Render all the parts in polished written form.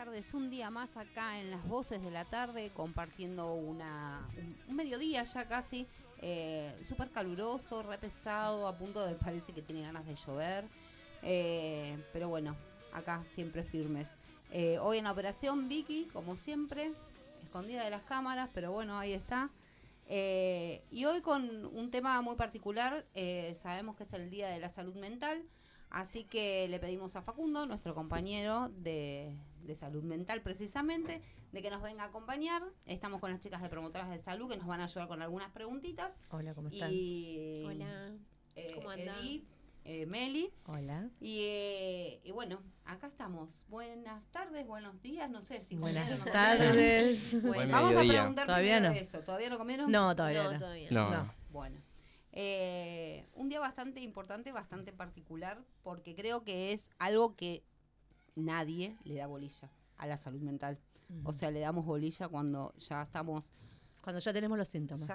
tardes, un día más acá en las Voces de la Tarde, compartiendo un mediodía ya casi, súper caluroso, re pesado, a punto de parece que tiene ganas de llover, pero bueno, acá siempre firmes. Hoy en la operación Vicky, como siempre, escondida de las cámaras, pero bueno, ahí está. Y hoy con un tema muy particular, sabemos que es el Día de la Salud Mental, así que le pedimos a Facundo, nuestro compañero de salud mental precisamente, de que nos venga a acompañar. Estamos con las chicas de Promotoras de Salud que nos van a ayudar con algunas preguntitas. Hola, ¿cómo están? Hola, ¿cómo andan? Edith, Meli. Hola. Y bueno, acá estamos. Buenas tardes, buenos días, no sé si buenas comieron, tardes. Bueno, Buen vamos a mediodía. preguntar ¿Todavía primero no? eso. ¿Todavía no comieron? No, todavía No, no. todavía No. Bueno, un día bastante importante, bastante particular, porque creo que es algo que nadie le da bolilla a la salud mental. O sea, le damos bolilla cuando ya estamos Cuando ya tenemos los síntomas.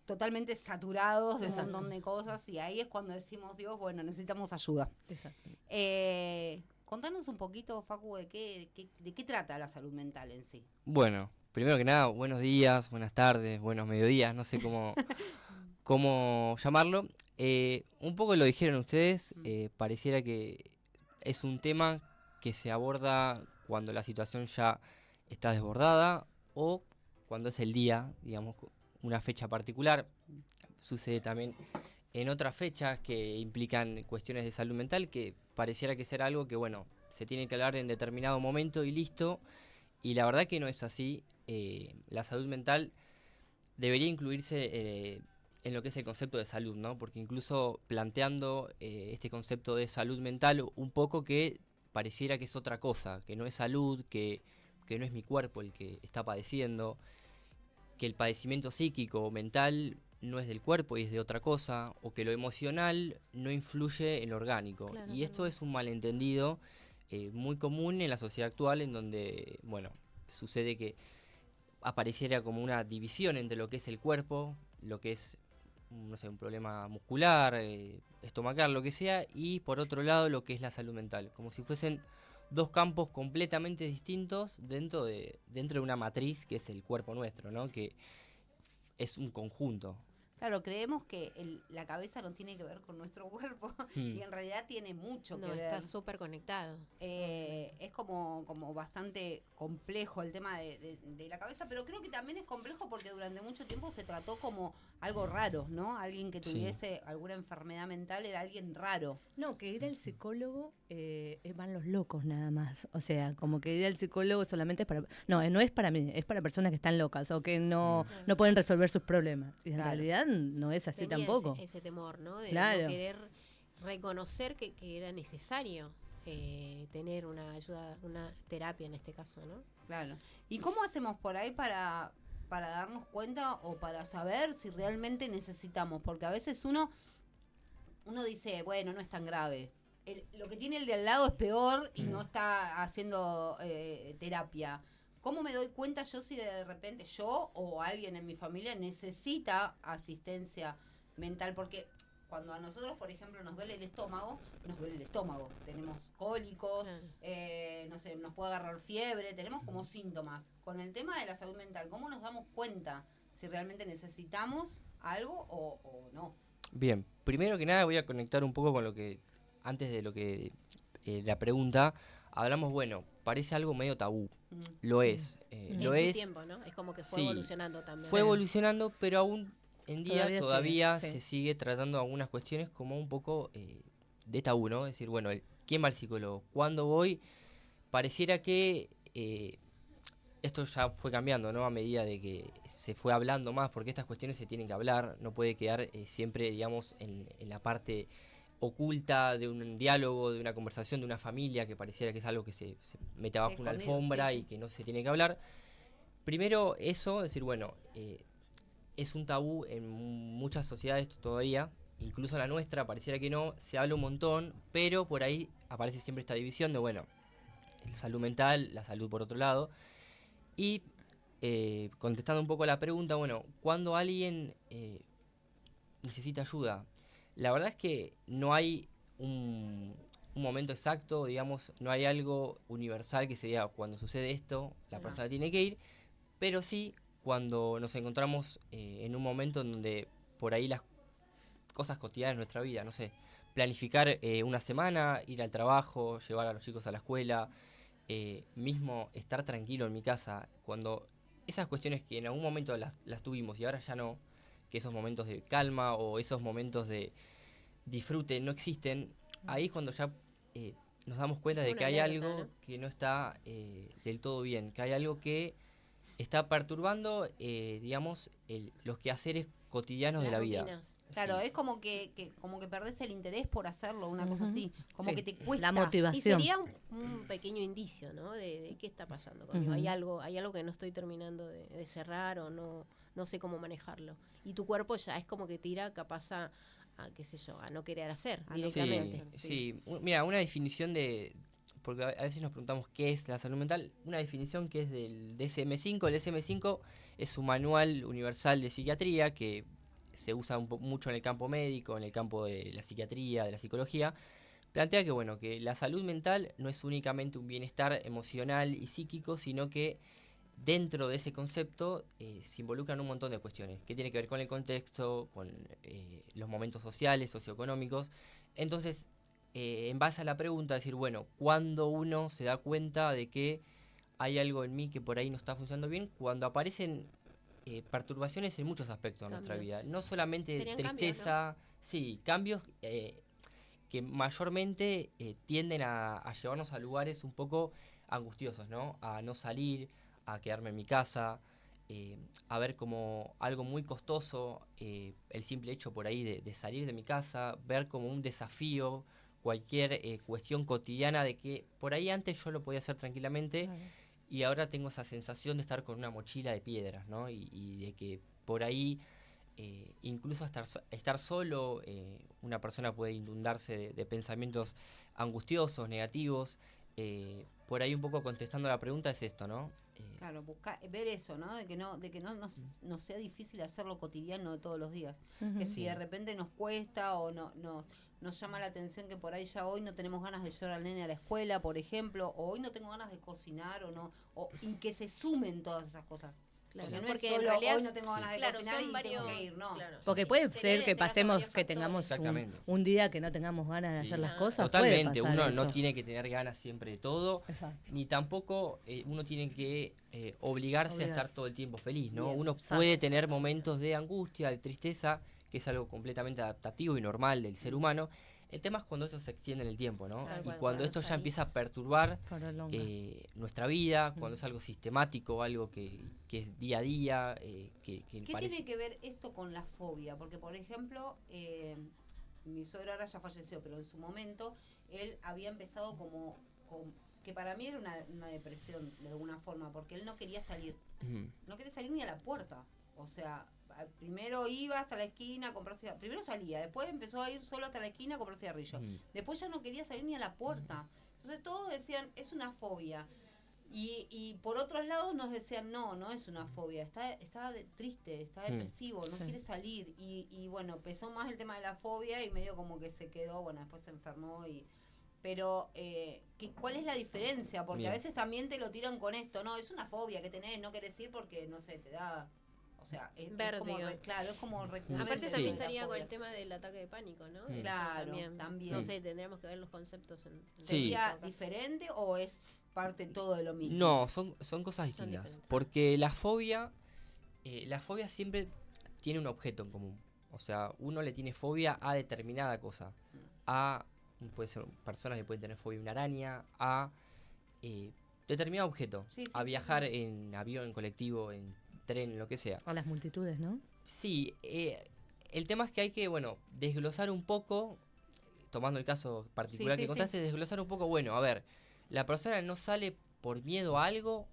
totalmente saturados de un Exacto. montón de cosas, y ahí es cuando decimos, Dios, bueno, necesitamos ayuda. Exacto. Contanos un poquito, Facu, de qué trata la salud mental en sí. Bueno, primero que nada, buenos días, buenas tardes, buenos mediodías, no sé cómo llamarlo. Un poco lo dijeron ustedes, pareciera que es un tema que se aborda cuando la situación ya está desbordada o cuando es el día, digamos, una fecha particular. Sucede también en otras fechas que implican cuestiones de salud mental, que pareciera que será algo que, bueno, se tiene que hablar en determinado momento y listo. Y la verdad que no es así. La salud mental debería incluirse en lo que es el concepto de salud, ¿no? Porque incluso planteando este concepto de salud mental, un poco que pareciera que es otra cosa, que no es salud, que no es mi cuerpo el que está padeciendo, que el padecimiento psíquico o mental no es del cuerpo y es de otra cosa, o que lo emocional no influye en lo orgánico. Claro, Y esto es un malentendido muy común en la sociedad actual, en donde, bueno, sucede que apareciera como una división entre lo que es el cuerpo, lo que es, no sé, un problema muscular, estomacal, lo que sea, y por otro lado lo que es la salud mental, como si fuesen dos campos completamente distintos dentro de una matriz que es el cuerpo nuestro, ¿no? Que es un conjunto. Claro, creemos que la cabeza no tiene que ver con nuestro cuerpo y en realidad tiene mucho que No, ver. está súper conectado. Es como bastante complejo el tema de la cabeza, pero creo que también es complejo porque durante mucho tiempo se trató como algo raro, ¿no? Alguien que tuviese alguna enfermedad mental era alguien raro. No, que ir al psicólogo van los locos nada más. O sea, como que ir al psicólogo solamente es para... No es para mí, es para personas que están locas o que no pueden resolver sus problemas. Y en realidad no es así Tenía tampoco. ese temor, ¿no? De Claro. no querer reconocer que era necesario tener una ayuda, una terapia en este caso, ¿no? Claro. ¿Y cómo hacemos por ahí para darnos cuenta o para saber si realmente necesitamos? Porque a veces uno dice, bueno, no es tan grave. Lo que tiene el de al lado es peor y no está haciendo terapia. ¿Cómo me doy cuenta yo si de repente yo o alguien en mi familia necesita asistencia mental? Porque cuando a nosotros, por ejemplo, nos duele el estómago. Tenemos cólicos, no sé, nos puede agarrar fiebre, tenemos como síntomas. Con el tema de la salud mental, ¿cómo nos damos cuenta si realmente necesitamos algo o no? Bien, primero que nada voy a conectar un poco con lo que, antes de lo que la pregunta, hablamos, bueno, parece algo medio tabú. Lo es. En Lo su es. tiempo, ¿no? Es como que fue Sí, evolucionando también. fue evolucionando, pero aún en día todavía sigue, se sigue tratando algunas cuestiones como un poco de tabú, ¿no? Es decir, bueno, ¿quién va al psicólogo? ¿Cuándo voy? Pareciera que esto ya fue cambiando, ¿no? A medida de que se fue hablando más, porque estas cuestiones se tienen que hablar, no puede quedar siempre, digamos, en la parte oculta de un diálogo, de una conversación, de una familia, que pareciera que es algo que se mete abajo una alfombra y que no se tiene que hablar. Primero eso, decir, bueno, es un tabú en muchas sociedades todavía, incluso la nuestra, pareciera que no, se habla un montón, pero por ahí aparece siempre esta división de, bueno, la salud mental, la salud por otro lado. Y contestando un poco a la pregunta, bueno, ¿cuándo alguien necesita ayuda? La verdad es que no hay un momento exacto, digamos, no hay algo universal que sería cuando sucede esto, la persona tiene que ir, pero sí cuando nos encontramos en un momento en donde por ahí las cosas cotidianas de nuestra vida, no sé, planificar una semana, ir al trabajo, llevar a los chicos a la escuela, mismo estar tranquilo en mi casa, cuando esas cuestiones que en algún momento las tuvimos y ahora ya no, que esos momentos de calma o esos momentos de disfrute no existen, ahí es cuando ya nos damos cuenta de Una que hay alerta, algo ¿no? que no está del todo bien, que hay algo que está perturbando, digamos, los quehaceres cotidianos de Las la vida. rutinas. Claro, Sí. es como que perdés el interés por hacerlo, una cosa Ujú. así. Como Sí, que te cuesta. la motivación. Y sería un pequeño indicio, ¿no? De qué está pasando conmigo. Ujú. Hay algo que no estoy terminando de cerrar o no sé cómo manejarlo. Y tu cuerpo ya es como que tira capaz a qué sé yo, a no querer hacer A no directamente. querer. Sí. Mira, una definición porque a veces nos preguntamos qué es la salud mental, una definición que es del DSM-5. El DSM-5 es un manual universal de psiquiatría que se usa mucho en el campo médico, en el campo de la psiquiatría, de la psicología. Plantea que, bueno, que la salud mental no es únicamente un bienestar emocional y psíquico, sino que dentro de ese concepto se involucran un montón de cuestiones que tienen que ver con el contexto, con los momentos sociales, socioeconómicos. Entonces, en base a la pregunta, decir, bueno, ¿cuándo uno se da cuenta de que hay algo en mí que por ahí no está funcionando bien? Cuando aparecen perturbaciones en muchos aspectos de nuestra vida. Cambios. No solamente Serían tristeza, sí, cambios que mayormente tienden a llevarnos a lugares un poco angustiosos, ¿no? A no salir, a quedarme en mi casa, a ver como algo muy costoso el simple hecho por ahí de salir de mi casa, ver como un desafío cualquier cuestión cotidiana de que por ahí antes yo lo podía hacer tranquilamente Claro. y ahora tengo esa sensación de estar con una mochila de piedras, ¿no? Y de que por ahí incluso estar solo, una persona puede inundarse de pensamientos angustiosos, negativos. Por ahí un poco contestando la pregunta es esto, ¿no? Claro, ver eso, ¿no? De que no sea difícil hacerlo cotidiano de todos los días. Ujú. Que si Sí. de repente nos cuesta o nos llama la atención que por ahí ya hoy no tenemos ganas de llevar al nene a la escuela, por ejemplo, o hoy no tengo ganas de cocinar y que se sumen todas esas cosas. Claro, Porque no porque es en solo realidad hoy no tengo ganas de claro, cocinar son y varios, tengo que ir, no. claro, Porque sí, puede sería ser que detenerse a pasemos, varios que factores. tengamos Exactamente. un día que no tengamos ganas de Sí. hacer las Ah, cosas. Totalmente, puede pasar uno no eso. tiene que tener ganas siempre de todo, Exacto. ni tampoco uno tiene que obligarse a estar Obligarse. todo el tiempo feliz, ¿no? Bien, Uno exacto, puede tener momentos de angustia, de tristeza, que es algo completamente adaptativo y normal del ser humano. El tema es cuando esto se extiende en el tiempo, ¿no? Tal Y cual, cuando cuando esto ya salís. empieza a perturbar Prolonga. nuestra vida, Mm. cuando es algo sistemático, algo que es día a día, que ¿Qué parece... tiene que ver esto con la fobia? Porque, por ejemplo, mi suegro ahora ya falleció, pero en su momento él había empezado que para mí era una depresión de alguna forma, porque él no quería salir. Ujú. No quería salir ni a la puerta. O sea, primero iba hasta la esquina a comprar cigarrillos. Primero salía, después empezó a ir solo hasta la esquina a comprar cigarrillos. Ujú. Después ya no quería salir ni a la puerta. Entonces todos decían, es una fobia. Y por otros lados nos decían, no es una fobia, está triste, está depresivo, no Sí. quiere salir. Y bueno, pesó más el tema de la fobia y medio como que se quedó, bueno, después se enfermó Pero, ¿cuál es la diferencia? Porque Bien. a veces también te lo tiran con esto, no, es una fobia que tenés, no querés ir porque, no sé, te da... O sea, es como, Vértigo. claro, es como recurrente. Aparte Sí. también la estaría con fobia. el tema del ataque de pánico, ¿no? Mm. Claro, también. No sé, tendríamos que ver los conceptos en Sí. ¿Sería todo caso. diferente o es parte todo de lo mismo? No, son cosas distintas. diferentes. Porque la fobia siempre tiene un objeto en común. O sea, uno le tiene fobia a determinada cosa. Puede ser personas que pueden tener fobia a una araña, a determinado objeto. Sí, sí, a sí, viajar sí. en avión, en colectivo, en tren, en lo que sea. A las multitudes, ¿no? Sí, el tema es que hay que, bueno, desglosar un poco, tomando el caso particular Sí, que sí, contaste, desglosar un poco, bueno, a ver, la persona no sale por miedo a algo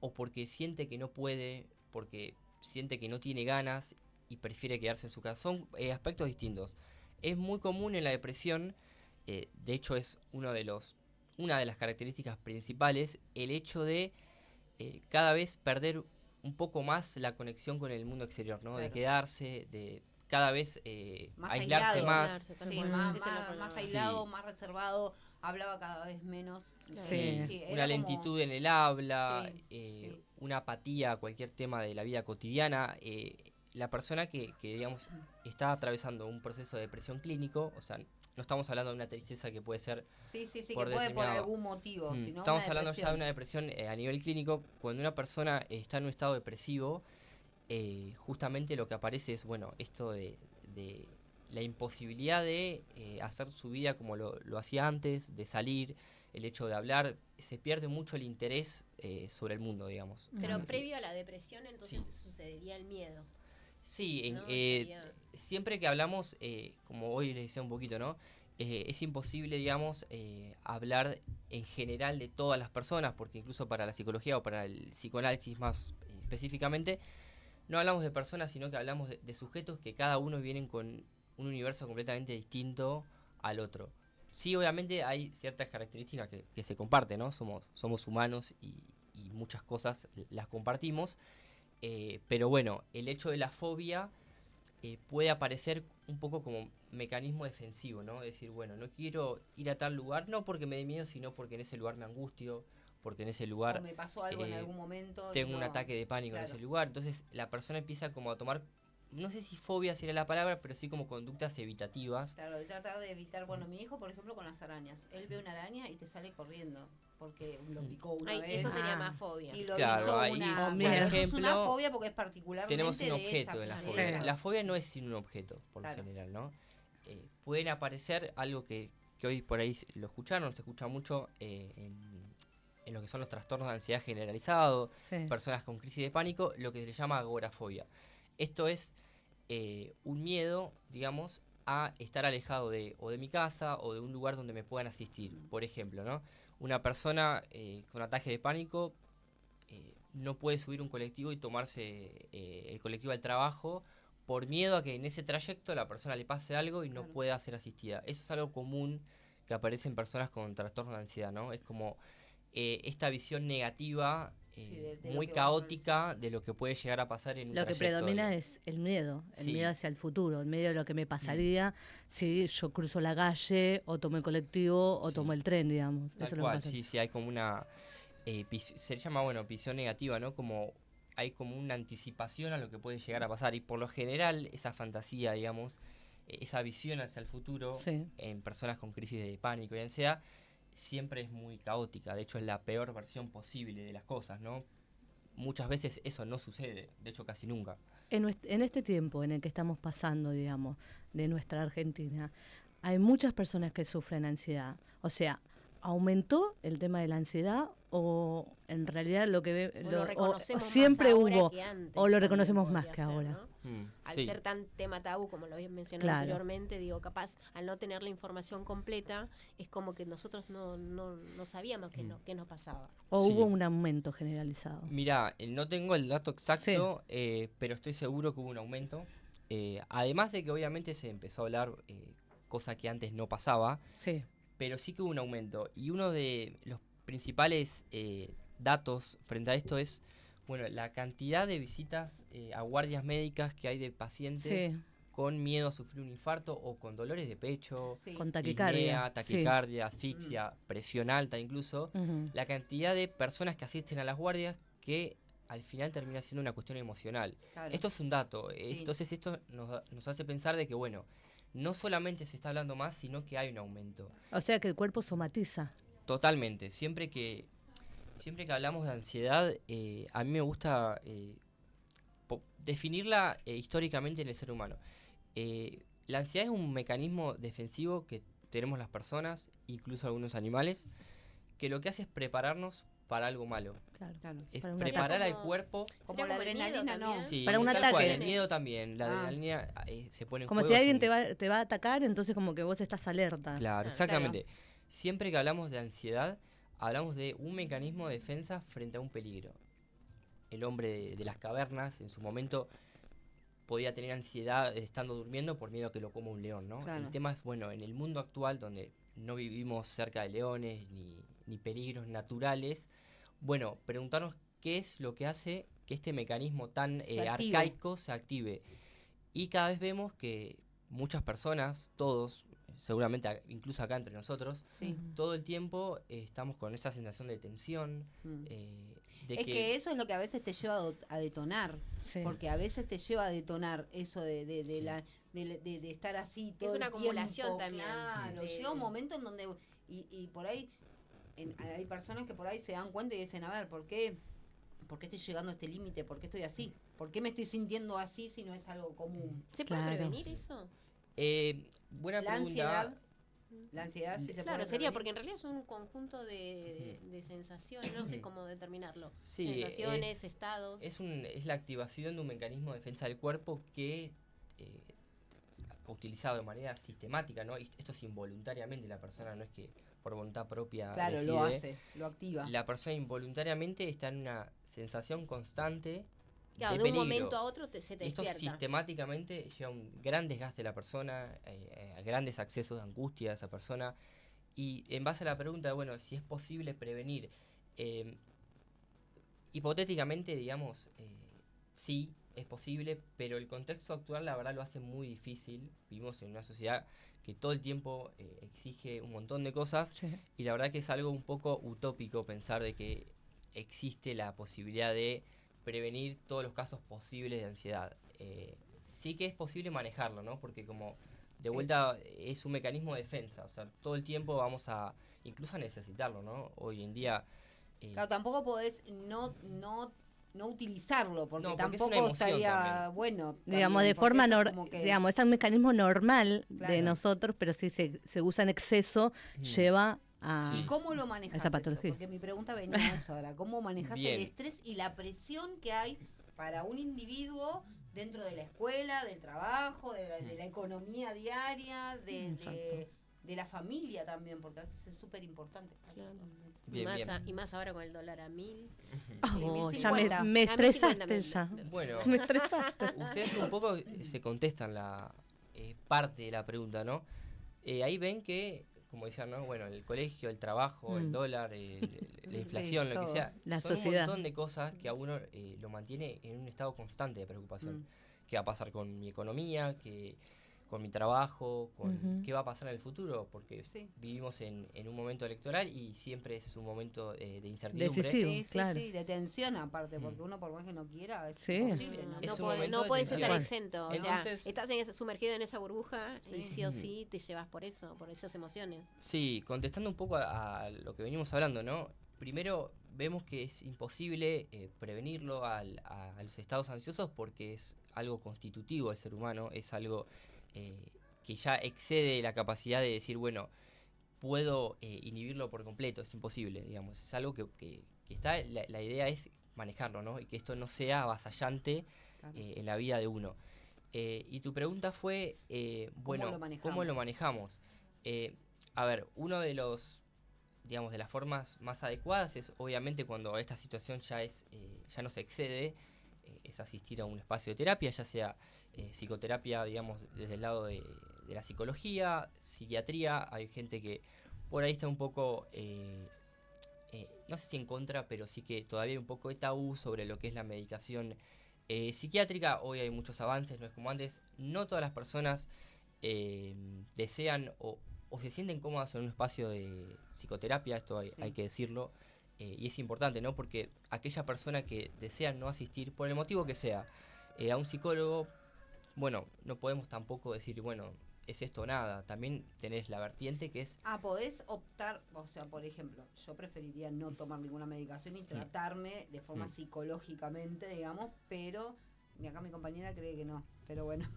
o porque siente que no puede, porque siente que no tiene ganas y prefiere quedarse en su casa. Son aspectos distintos. Es muy común en la depresión, de hecho es una de las características principales, el hecho de cada vez perder un poco más la conexión con el mundo exterior, ¿no? De Claro. quedarse, de cada vez Más aislarse aislado, más. Aislarse, tal Sí, cual. más Ese es el problema. aislado, Sí. más reservado. hablaba cada vez menos. Sí. era Una como- lentitud en el habla, Sí, sí. una apatía a cualquier tema de la vida cotidiana. La persona que, digamos, está atravesando un proceso de depresión clínico, o sea, no estamos hablando de una tristeza que puede ser Sí, sí, sí, por que puede por determinado- algún motivo, sino Estamos una hablando ya de una depresión. depresión a nivel clínico. Cuando una persona está en un estado depresivo, justamente lo que aparece es, bueno, esto de la imposibilidad de hacer su vida como lo hacía antes, de salir, el hecho de hablar, se pierde mucho el interés sobre el mundo, digamos. Pero Y- previo a la depresión, entonces Sí. sucedería el miedo. Sí, ¿No? Estaría- siempre que hablamos, como hoy les decía un poquito, ¿no? Es imposible, digamos, hablar en general de todas las personas, porque incluso para la psicología o para el psicoanálisis más específicamente, no hablamos de personas, sino que hablamos de sujetos que cada uno vienen con un universo completamente distinto al otro. Sí, obviamente hay ciertas características que se comparten, ¿no? Somos humanos y muchas cosas las compartimos. Pero bueno, el hecho de la fobia puede aparecer un poco como mecanismo defensivo, ¿no? Es decir, bueno, no quiero ir a tal lugar, no porque me dé miedo, sino porque en ese lugar me angustio, porque en ese O lugar me pasó algo en eh, algún momento. tengo un no. ataque de pánico en claro. ese lugar. Entonces la persona empieza como a tomar, no sé si fobia sería la palabra, pero sí como conductas evitativas. Claro, de tratar de evitar. Bueno, mi hijo, por ejemplo, con las arañas. Él ve una araña y te sale corriendo. Porque lo picó una Ay, vez. eso sería Ah. más fobia. Y lo Claro, hizo ahí, una. por Claro, eso es ejemplo, una fobia porque es particularmente Tenemos un de objeto esa en la de fobia. esa. La fobia no es sin un objeto, por Claro. lo general, ¿no? Pueden aparecer algo que hoy por ahí lo escucharon, se escucha mucho en lo que son los trastornos de ansiedad generalizado, Sí. personas con crisis de pánico, lo que se llama agorafobia. Esto es un miedo, digamos, a estar alejado o de mi casa o de un lugar donde me puedan asistir. Por ejemplo, ¿no? Una persona con ataque de pánico no puede subir un colectivo y tomarse el colectivo al trabajo por miedo a que en ese trayecto la persona le pase algo y no Claro. pueda ser asistida. Eso es algo común que aparece en personas con trastorno de ansiedad, ¿no? Es como esta visión negativa, Sí, de lo muy que va a caótica de lo que puede llegar a pasar en un Lo que trayecto. predomina es el miedo Sí. hacia el futuro, el miedo de lo que me pasaría si yo cruzo la calle o tomo el colectivo o Sí. tomo el tren, digamos. Tal Eso es lo que cual, pasa. sí, sí, hay como una... se llama, bueno, visión negativa, ¿no? Como hay como una anticipación a lo que puede llegar a pasar. Y por lo general, esa fantasía, digamos, esa visión hacia el futuro Sí. en personas con crisis de pánico y ansiedad, siempre es muy caótica. De hecho, es la peor versión posible de las cosas, ¿no? Muchas veces eso no sucede, de hecho casi nunca. En este tiempo en el que estamos pasando, digamos, de nuestra Argentina, hay muchas personas que sufren ansiedad. O sea, ¿aumentó el tema de la ansiedad o en realidad lo que O lo reconocemos más siempre ahora hubo que antes o lo también reconocemos más podría que ser, ahora? ¿no? Al Sí. ser tan tema tabú, como lo habías mencionado Claro. anteriormente, digo, capaz, al no tener la información completa, es como que nosotros no sabíamos qué nos pasaba. ¿O Sí. hubo un aumento generalizado? Mirá, no tengo el dato exacto, pero estoy seguro que hubo un aumento. Además de que obviamente se empezó a hablar, cosa que antes no pasaba, Sí, pero sí que hubo un aumento. Y uno de los principales datos frente a esto es, bueno, la cantidad de visitas a guardias médicas que hay de pacientes sí, con miedo a sufrir un infarto o con dolores de pecho, Sí. con taquicardia. disnea, Sí. taquicardia, asfixia, presión alta incluso. Ujú. La cantidad de personas que asisten a las guardias que al final termina siendo una cuestión emocional. Claro. Esto es un dato. Sí. Entonces esto nos hace pensar de que, bueno, no solamente se está hablando más, sino que hay un aumento. O sea que el cuerpo somatiza. Totalmente. Siempre que hablamos de ansiedad, a mí me gusta definirla históricamente en el ser humano. La ansiedad es un mecanismo defensivo que tenemos las personas, incluso algunos animales, que lo que hace es prepararnos para algo malo. Claro. Claro. Es Para un preparar ataque. al cuerpo. Como Sería la el miedo adrenalina, no. también. Sí, Para un tal ataque. cual, el miedo también. La Ah. adrenalina se pone en Como juego. si alguien es un- te va a atacar, entonces como que vos estás alerta. Claro, Ah, exactamente. Siempre que hablamos de ansiedad, hablamos de un mecanismo de defensa frente a un peligro. El hombre de las cavernas en su momento podía tener ansiedad estando durmiendo por miedo a que lo coma un león, ¿no? Claro. El tema es, bueno, en el mundo actual donde no vivimos cerca de leones ni peligros naturales, bueno, preguntarnos qué es lo que hace que este mecanismo tan Se active. arcaico se active. Y cada vez vemos que muchas personas, todos, seguramente incluso acá entre nosotros, Sí. todo el tiempo estamos con esa sensación de tensión, Mm. de Es que eso es lo que a veces te lleva a detonar. Sí. Porque a veces te lleva a detonar eso de Sí. de estar así todo una el acumulación tiempo, también. Claro, De- llega un momento en donde. Y por ahí. Hay personas que por ahí se dan cuenta y dicen: a ver, ¿por qué estoy llegando a este límite? ¿Por qué estoy así? ¿Por qué me estoy sintiendo así si no es algo común? ¿Se puede Claro. prevenir eso? Buena La pregunta. ansiedad. La ansiedad sí se Claro, puede sería prevenir. porque en realidad es un conjunto de sensaciones, no sé cómo determinarlo. Sí, Sensaciones, estados. es la activación de un mecanismo de defensa del cuerpo que utilizado de manera sistemática, ¿no? Y esto es involuntariamente, la persona no es que por voluntad propia Claro, decide. lo hace, lo activa. La persona involuntariamente está en una sensación constante Claro, de de un peligro. momento a otro se te Y esto despierta. sistemáticamente lleva a un gran desgaste de la persona, a grandes accesos de angustia a esa persona. Y en base a la pregunta, bueno, si es posible prevenir, eh, hipotéticamente, digamos, sí, es posible, pero el contexto actual, la verdad, lo hace muy difícil. Vivimos en una sociedad que todo el tiempo exige un montón de cosas, Sí. y la verdad que es algo un poco utópico pensar de que existe la posibilidad de prevenir todos los casos posibles de ansiedad. Sí que es posible manejarlo, ¿no? Porque como de vuelta es un mecanismo de defensa, o sea, todo el tiempo vamos a incluso a necesitarlo, ¿no? Hoy en día... Claro, tampoco podés no utilizarlo, porque No, porque es una tampoco emoción estaría también. bueno. Digamos, también, de porque forma eso es normal, como que- digamos, es un mecanismo normal de Claro. nosotros, pero si se usa en exceso, Mm. lleva a... ¿Y Sí. cómo lo manejas Esa eso? patología. Porque mi pregunta venía a eso ahora. ¿Cómo manejas Bien. el estrés y la presión que hay para un individuo dentro de la escuela, del trabajo, de la economía diaria, de la familia también? Porque a veces es súper importante. Claro. Bien, bien. Y más ahora con el dólar a 1000. Oh, Sí, ya 1050. me A 1050 estresaste ya. Bueno, Me estresaste. ustedes un poco se contestan la parte de la pregunta, ¿no? Ahí ven que, como decían, ¿no? Bueno, el colegio, el trabajo, el Mm. dólar, la inflación, lo que todo. sea, La son sociedad. un montón de cosas que a uno lo mantiene en un estado constante de preocupación. Mm. ¿Qué va a pasar con mi economía? Con mi trabajo? Ujú. ¿Qué va a pasar en el futuro? Porque Sí. vivimos en un momento electoral y siempre es un momento de incertidumbre. Decisivo. Sí, sí, claro. sí, de tensión aparte, Mm. porque uno por más que no quiera es Sí. imposible. No, ¿no? Es no un podés, momento no de podés tensión. estar Igual. exento. O Entonces- sea, estás sumergido en esa burbuja y sí o Mm. sí te llevas por eso, por esas emociones. Sí, contestando un poco a lo que venimos hablando, ¿no? Primero, vemos que es imposible prevenirlo a los estados ansiosos porque es algo constitutivo del ser humano, es algo que ya excede la capacidad de decir, bueno, puedo inhibirlo por completo, es imposible, digamos. Es algo que está, la idea es manejarlo, ¿no? Y que esto no sea avasallante Claro. en la vida de uno. Y tu pregunta fue, bueno, lo manejamos? ¿cómo lo manejamos? A ver, uno de los, digamos, de las formas más adecuadas es obviamente cuando esta situación ya no se excede, es asistir a un espacio de terapia, ya sea psicoterapia, digamos, desde el lado de la psicología, psiquiatría. Hay gente que por ahí está un poco, no sé si en contra, pero sí que todavía hay un poco de tabú sobre lo que es la medicación psiquiátrica. Hoy hay muchos avances, no es como antes. No todas las personas desean o se sienten cómodas en un espacio de psicoterapia, esto hay, Sí. hay que decirlo, y es importante, ¿no? Porque aquella persona que desea no asistir, por el motivo que sea, a un psicólogo, bueno, no podemos tampoco decir, bueno, es esto o nada. También tenés la vertiente que es... Podés optar, o sea, por ejemplo, yo preferiría no tomar ninguna medicación y tratarme de forma psicológicamente, digamos, pero acá mi compañera cree que no, pero bueno.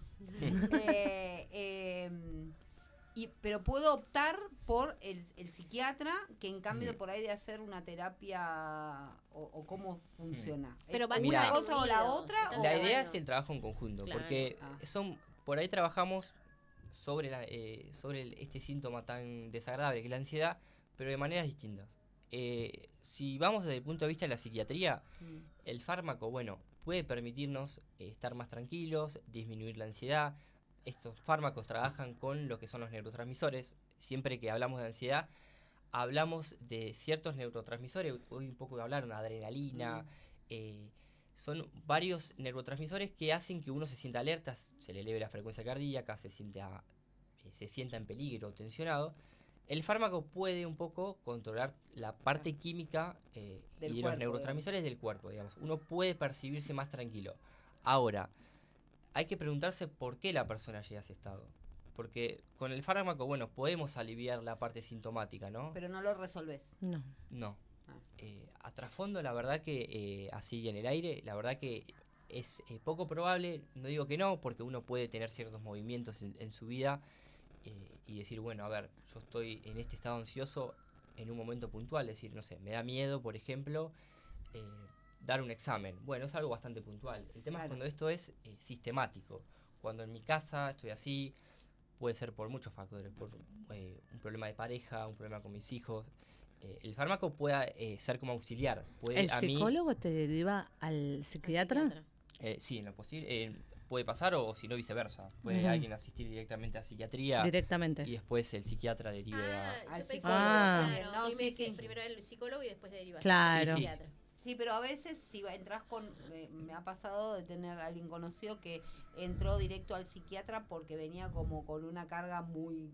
Pero puedo optar por el psiquiatra, que en cambio por ahí de hacer una terapia o cómo funciona. Pero ¿Es van Mirá, una cosa o la unidos, otra? están o- La de idea mano. es el trabajo en conjunto, Claro. porque Ah. por ahí trabajamos sobre este síntoma tan desagradable que es la ansiedad, pero de maneras distintas. Si vamos desde el punto de vista de la psiquiatría, Mm. el fármaco, bueno, puede permitirnos estar más tranquilos, disminuir la ansiedad. Estos fármacos trabajan con lo que son los neurotransmisores. Siempre que hablamos de ansiedad, hablamos de ciertos neurotransmisores. Hoy un poco hablaron, adrenalina. Son varios neurotransmisores que hacen que uno se sienta alerta, se le eleve la frecuencia cardíaca, se sienta se sienta en peligro o tensionado, el fármaco puede un poco controlar la parte química Del y de cuerpo, los neurotransmisores del cuerpo, digamos. Uno puede percibirse más tranquilo. Ahora, hay que preguntarse por qué la persona llega a ese estado. Porque con el fármaco, bueno, podemos aliviar la parte sintomática, ¿no? Pero no lo resolvés. No. No. Ah. A trasfondo, la verdad que así en el aire, la verdad que es poco probable, no digo que no, porque uno puede tener ciertos movimientos en su vida y decir, bueno, a ver, yo estoy en este estado ansioso en un momento puntual, decir, no sé, me da miedo, por ejemplo, dar un examen. Bueno, es algo bastante puntual. El tema es cuando esto es sistemático. Cuando en mi casa estoy así, puede ser por muchos factores, por un problema de pareja, un problema con mis hijos. El fármaco puede ser como auxiliar. Puede, ¿El psicólogo te deriva al psiquiatra? Sí, en lo posible. Puede pasar o si no viceversa. Puede alguien asistir directamente a psiquiatría Directamente. y después el psiquiatra deriva al Yo pensé psicólogo que, también. claro, No, primero, sí. primero el psicólogo y después deriva Claro. al Sí, sí. psiquiatra. Sí, pero a veces si entras con... me ha pasado de tener a alguien conocido que entró directo al psiquiatra porque venía como con una carga muy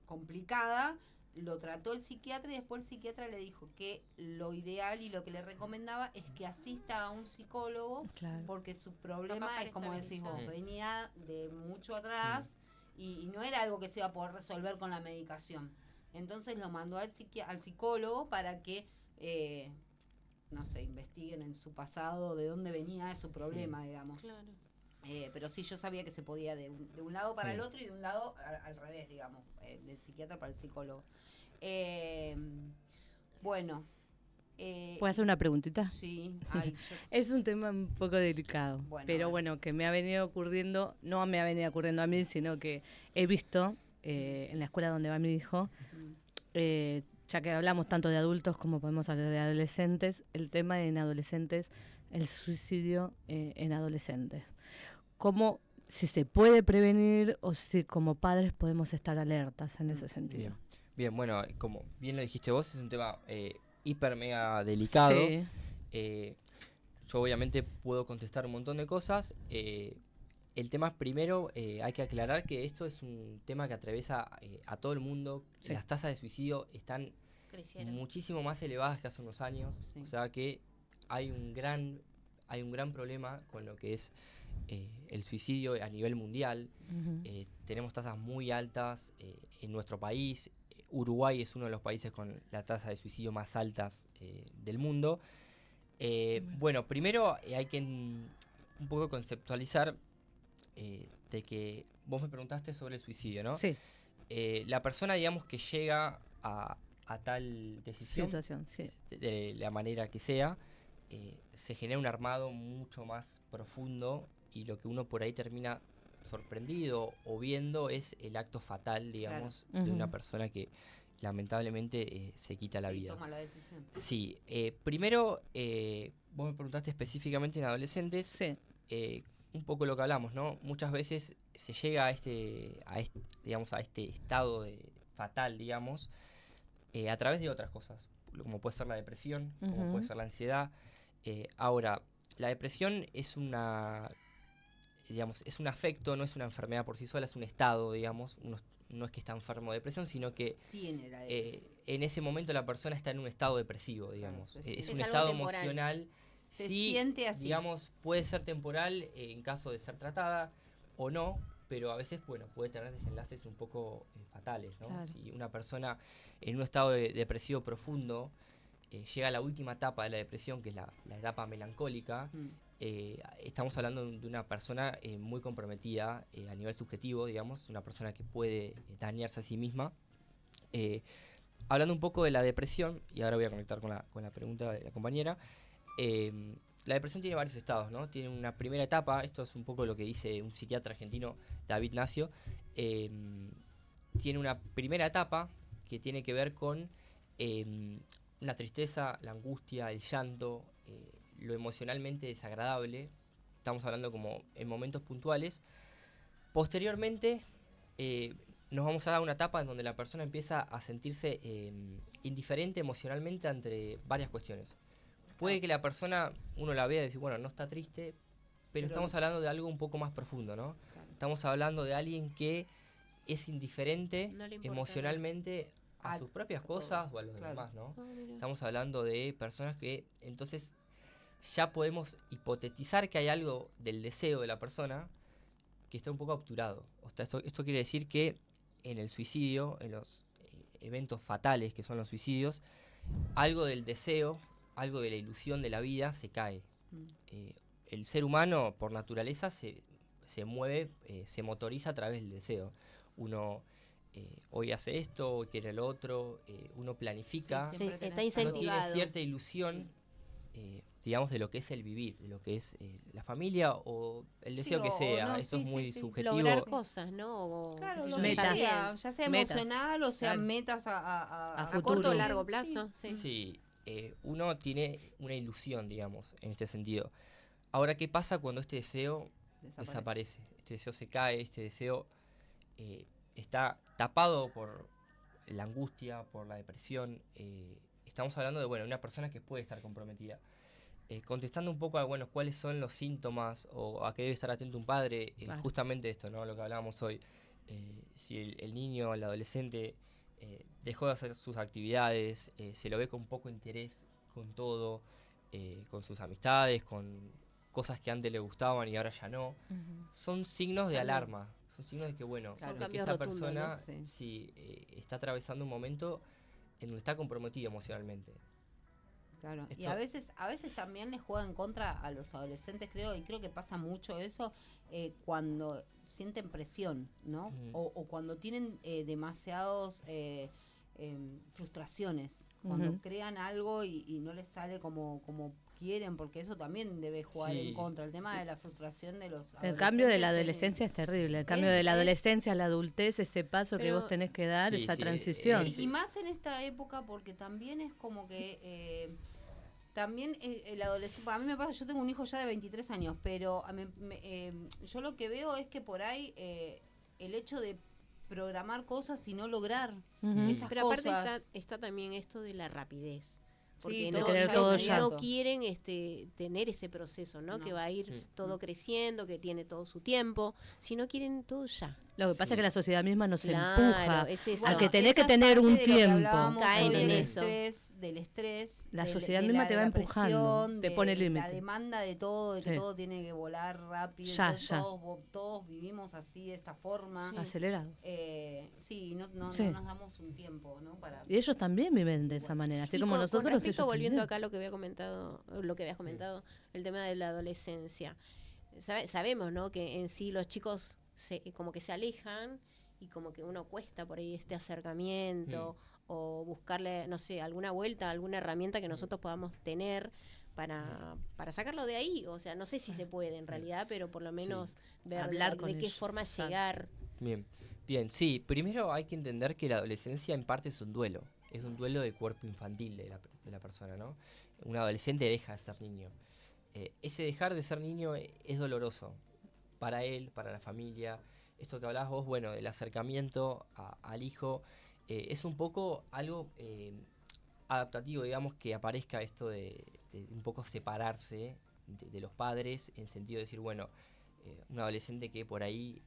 complicada. Lo trató el psiquiatra y después el psiquiatra le dijo que lo ideal y lo que le recomendaba es que asista a un psicólogo Claro. porque su Capaz problema para es como decís vos, estabilizar. venía de mucho atrás y no era algo que se iba a poder resolver con la medicación. Entonces lo mandó al psicólogo para que, no sé, investiguen en su pasado de dónde venía su problema, digamos. Claro. Pero sí yo sabía que se podía de un lado para el otro y de un lado al revés, digamos, del psiquiatra para el psicólogo. Bueno. ¿Puedo hacer una preguntita? Sí, ay, yo... Es un tema un poco delicado, Bueno, pero bueno, que me ha venido ocurriendo, no me ha venido ocurriendo a mí, sino que he visto en la escuela donde va mi hijo, ya que hablamos tanto de adultos como podemos hablar de adolescentes, el tema en adolescentes, el suicidio en adolescentes. ¿Cómo, si se puede prevenir o si como padres podemos estar alertas en ese sentido? Bien, bueno, como bien lo dijiste vos, es un tema hiper mega delicado. Sí. Yo obviamente puedo contestar un montón de cosas. El tema primero, hay que aclarar que esto es un tema que atraviesa a todo el mundo. Sí. Las tasas de suicidio están Crecieron. muchísimo más elevadas que hace unos años. Sí. O sea que hay un gran problema con lo que es el suicidio a nivel mundial. Ujú. Tenemos tasas muy altas en nuestro país. Uruguay es uno de los países con la tasa de suicidio más altas del mundo. Bueno, primero hay que un poco conceptualizar de que vos me preguntaste sobre el suicidio, ¿no? Sí, La persona, digamos, que llega a tal decisión, situación, sí. de la manera que sea, se genera un armado mucho más profundo y lo que uno por ahí termina sorprendido o viendo es el acto fatal, digamos, Claro. de una Ujú. persona que lamentablemente se quita la Sí, vida. toma la decisión. Sí, primero, vos me preguntaste específicamente en adolescentes, Sí, un poco lo que hablamos, ¿no? Muchas veces se llega a digamos, a este estado fatal, digamos, a través de otras cosas, como puede ser la depresión, como Ujú. puede ser la ansiedad. Ahora, la depresión es digamos, es un afecto, no es una enfermedad por sí sola, es un estado, digamos. Uno no es que está enfermo de depresión, sino que Tiene la depresión. en ese momento la persona está en un estado depresivo, digamos. Claro, sí, Es sí. un Es algo estado temporal. emocional. Se Sí, siente así. digamos, puede ser temporal en caso de ser tratada o no, pero a veces, bueno, puede tener desenlaces un poco fatales, ¿no? Claro. Si una persona en un estado depresivo profundo llega a la última etapa de la depresión, que es la etapa melancólica, estamos hablando de una persona muy comprometida a nivel subjetivo, digamos, una persona que puede dañarse a sí misma. Hablando un poco de la depresión, y ahora voy a conectar con la pregunta de la compañera, la depresión tiene varios estados, ¿no? Tiene una primera etapa, esto es un poco lo que dice un psiquiatra argentino, David Nacio, tiene una primera etapa que tiene que ver con una tristeza, la angustia, el llanto, lo emocionalmente desagradable. Estamos hablando como en momentos puntuales. Posteriormente nos vamos a dar una etapa en donde la persona empieza a sentirse indiferente emocionalmente ante varias cuestiones. Puede que la persona, uno la vea y dice, bueno, no está triste, pero estamos hablando de algo un poco más profundo, ¿no? Claro. Estamos hablando de alguien que es indiferente No le importa emocionalmente a A sus propias todo, cosas o a los claro. demás, ¿no? Ah, mira. Estamos hablando de personas que entonces ya podemos hipotetizar que hay algo del deseo de la persona que está un poco obturado. O sea, esto quiere decir que en el suicidio, en los eventos fatales que son los suicidios, algo del deseo, algo de la ilusión de la vida se cae. Mm. El ser humano, por naturaleza, se mueve, se motoriza a través del deseo. Uno hoy hace esto, hoy quiere el otro, uno planifica, Sí, Sí, siempre está tenés uno algo. tiene incentivado. cierta ilusión, digamos, de lo que es el vivir, de lo que es la familia o el Sí, deseo que o sea. no, Esto sí, es sí, muy sí. subjetivo. Lograr cosas, ¿no? O, Claro, qué sé lo yo, que Metas. estar sea, bien. ya sea Metas. emocional o sean Claro. metas A A futuro. corto o Sí. largo plazo, sí. Sí, uno tiene una ilusión, digamos, en este sentido. Ahora, ¿qué pasa cuando este deseo desaparece? Este deseo se cae, este deseo está tapado por la angustia, por la depresión. Estamos hablando de, bueno, una persona que puede estar comprometida. Contestando un poco a, bueno, cuáles son los síntomas o a qué debe estar atento un padre, Claro. justamente esto, ¿no? Lo que hablábamos hoy. Si el niño, el adolescente, dejó de hacer sus actividades, se lo ve con poco interés con todo, con sus amistades, con cosas que antes le gustaban y ahora ya no, son signos de Cambio. alarma. Son signos de que, bueno, Claro. Son de que cambios esta rotundos, persona ¿no? Sí. sí, está atravesando un momento en donde está comprometido emocionalmente. Claro, y Esto- a veces también les juega en contra a los adolescentes, creo, y creo que pasa mucho eso cuando sienten presión, ¿no? Mm. O cuando tienen demasiados frustraciones, cuando Ujú. crean algo y no les sale como quieren, porque eso también debe jugar Sí. en contra, el tema de la frustración de los El cambio de la adolescentes, adolescencia es terrible. El cambio es- de la es- adolescencia a la adultez, ese paso que Pero- vos tenés que dar, Sí, esa sí, transición. es- Y más en esta época porque también es como que también el adolescente, a mí me pasa, yo tengo un hijo ya de 23 años, pero yo lo que veo es que por ahí el hecho de programar cosas y no lograr Ujú. esas Pero aparte cosas. está también esto de la rapidez. Sí, Porque todo no, querer no- todo no ya. quieren tener ese proceso, ¿no? No. Que va a ir Mm. todo creciendo, que tiene todo su tiempo, sino quieren todo ya. Lo que pasa Sí. es que la sociedad misma nos Claro, empuja es eso. a que Bueno, tenés esa que es tener parte un de lo que tiempo. hablábamos Caen hoy en del eso. del estrés, La del- sociedad de misma la- te de va la empujando, presión, te de pone la límite. demanda de todo, de que Sí. todo tiene que volar rápido, Ya, entonces ya. todos vivimos así de esta forma. Sí. Acelerado. Sí, no Sí. nos damos un tiempo, ¿no? Para Y ellos también viven de esa Bueno. manera, así Y como con nosotros. respecto, Ellos volviendo también. acá a lo que habías comentado, el tema de la adolescencia. Sabemos, ¿no? Que en sí los chicos como que se alejan y como que uno cuesta por ahí este acercamiento o buscarle, no sé, alguna vuelta, alguna herramienta que nosotros podamos tener para sacarlo de ahí. O sea, no sé si se puede en realidad, pero por lo menos ver Hablar de con qué ellos, forma exacto. llegar. Bien, bien, sí. Primero hay que entender que la adolescencia en parte es un duelo. Es un duelo del cuerpo infantil de la persona, ¿no? Un adolescente deja de ser niño. Ese dejar de ser niño es doloroso para él, para la familia. Esto que hablabas vos, bueno, del acercamiento al hijo, es un poco algo adaptativo, digamos, que aparezca esto de un poco separarse de los padres, en sentido de decir, bueno, un adolescente que por ahí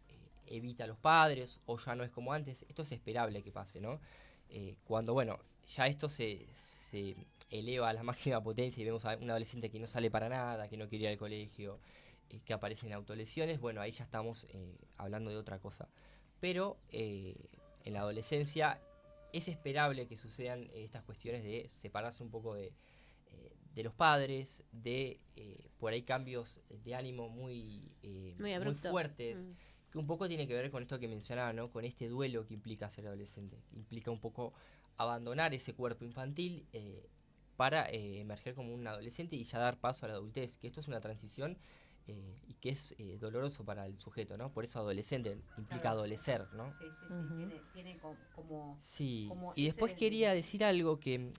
evita a los padres o ya no es como antes, esto es esperable que pase, ¿no? Cuando, bueno, ya esto se eleva a la máxima potencia y vemos a un adolescente que no sale para nada, que no quiere ir al colegio, que aparecen autolesiones, bueno, ahí ya estamos hablando de otra cosa. Pero en la adolescencia es esperable que sucedan estas cuestiones de separarse un poco de los padres, de por ahí cambios de ánimo muy Abruptos. fuertes, que un poco tiene que ver con esto que mencionaba, ¿no? Con este duelo que implica ser adolescente, que implica un poco abandonar ese cuerpo infantil para emerger como un adolescente y ya dar paso a la adultez, que esto es una transición y que es doloroso para el sujeto, ¿no? Por eso adolescente implica Claro. adolecer, ¿no? Sí, Ujú. tiene como Sí, como y después ese- quería decir algo que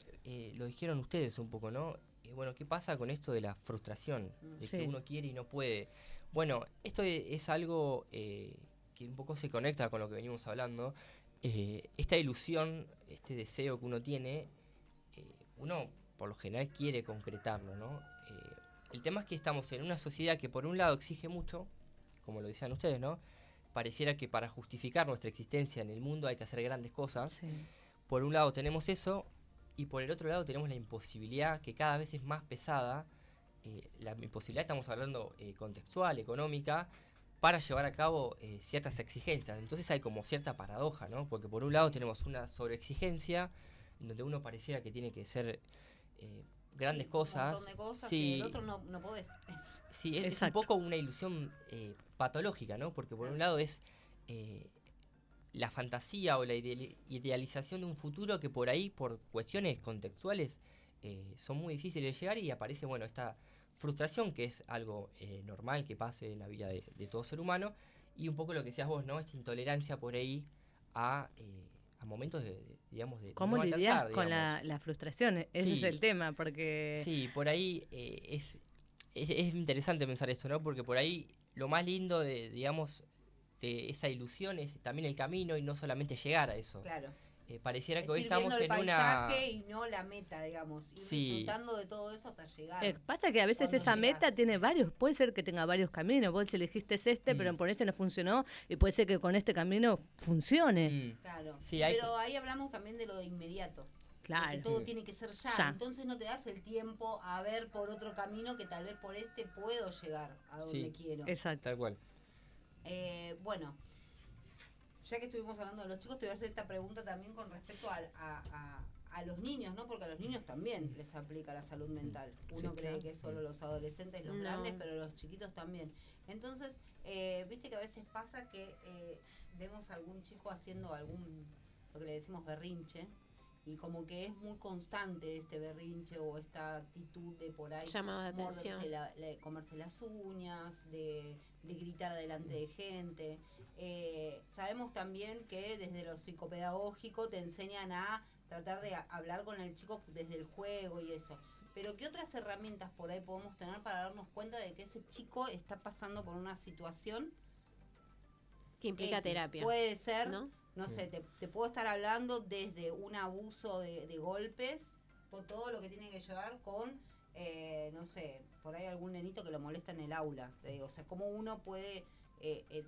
lo dijeron ustedes un poco, ¿no? Bueno, ¿qué pasa con esto de la frustración? De Sí. que uno quiere y no puede. Bueno, esto es algo que un poco se conecta con lo que venimos hablando. Esta ilusión, este deseo que uno tiene, uno por lo general quiere concretarlo, ¿no? El tema es que estamos en una sociedad que por un lado exige mucho, como lo decían ustedes, ¿no? pareciera que para justificar nuestra existencia en el mundo hay que hacer grandes cosas. Sí. Por un lado tenemos eso, y por el otro lado tenemos la imposibilidad que cada vez es más pesada, la imposibilidad, estamos hablando contextual, económica, para llevar a cabo ciertas exigencias. Entonces hay como cierta paradoja, ¿no? Porque por un lado tenemos una sobreexigencia, en donde uno pareciera que tiene que ser grandes cosas. Un montón de cosas Sí, y el otro no podés. sí, es un Exacto. poco una ilusión patológica, ¿no? Porque por un lado es la fantasía o la idealización de un futuro que por ahí, por cuestiones contextuales, son muy difíciles de llegar, y aparece, bueno, esta frustración, que es algo normal que pase en la vida de todo ser humano, y un poco lo que decías vos, ¿no? Esta intolerancia por ahí a momentos digamos, de ¿Cómo no lidias alcanzar, con digamos. la frustración? Ese Sí. es el tema, porque... Sí, por ahí es interesante pensar esto, ¿no? Porque por ahí lo más lindo digamos, de esa ilusión es también el camino y no solamente llegar a eso. Claro. Pareciera Es que hoy ir estamos viendo el en una... paisaje y no la meta, digamos. Ir Sí. disfrutando de todo eso hasta llegar. Pasa que a veces Cuando esa meta llegás. tiene varios, puede ser que tenga varios caminos. Vos elegiste pero por ese no funcionó, y puede ser que con este camino funcione. Mm, Claro. Sí, hay- Pero ahí hablamos también de lo de inmediato. De Claro. que todo Mm. tiene que ser ya. Ya. Entonces no te das el tiempo a ver por otro camino que tal vez por este puedo llegar a donde Sí. quiero. Exacto. Tal cual. Bueno, ya que estuvimos hablando de los chicos, te voy a hacer esta pregunta también con respecto a los niños, ¿no? Porque a los niños también les aplica la salud mental. Uno Sí, cree claro. que es solo los adolescentes, los No. grandes, pero los chiquitos también. Entonces, viste que a veces pasa que vemos a algún chico haciendo lo que le decimos berrinche, y como que es muy constante este berrinche o esta actitud de por ahí Llamado de atención. comerse las uñas, de gritar delante de gente. Sabemos también que desde lo psicopedagógico te enseñan a tratar de hablar con el chico desde el juego y eso. Pero ¿qué otras herramientas por ahí podemos tener para darnos cuenta de que ese chico está pasando por una situación Que implica X? terapia. Puede ser, ¿No? no sé, te puedo estar hablando desde un abuso de golpes, por todo lo que tiene que llevar con, no sé, por ahí algún nenito que lo molesta en el aula. O sea, cómo uno puede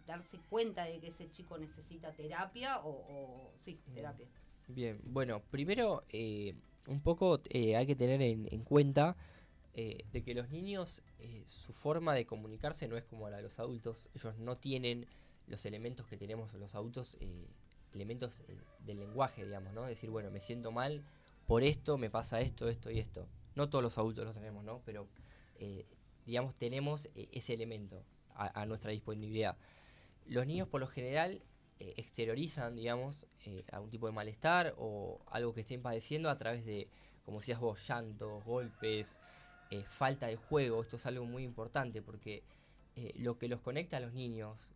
darse cuenta de que ese chico necesita terapia sí, terapia. Bien, bueno, primero un poco hay que tener en cuenta de que los niños, su forma de comunicarse no es como la de los adultos. Ellos no tienen los elementos que tenemos los adultos, elementos del lenguaje, digamos, ¿no? Decir, bueno, me siento mal por esto, me pasa esto, esto y esto. No todos los adultos los tenemos, ¿no? Pero, digamos, tenemos ese elemento a nuestra disponibilidad. Los niños, por lo general, exteriorizan, digamos, algún tipo de malestar o algo que estén padeciendo a través de, como decías vos, llantos, golpes, falta de juego. Esto es algo muy importante porque lo que los conecta a los niños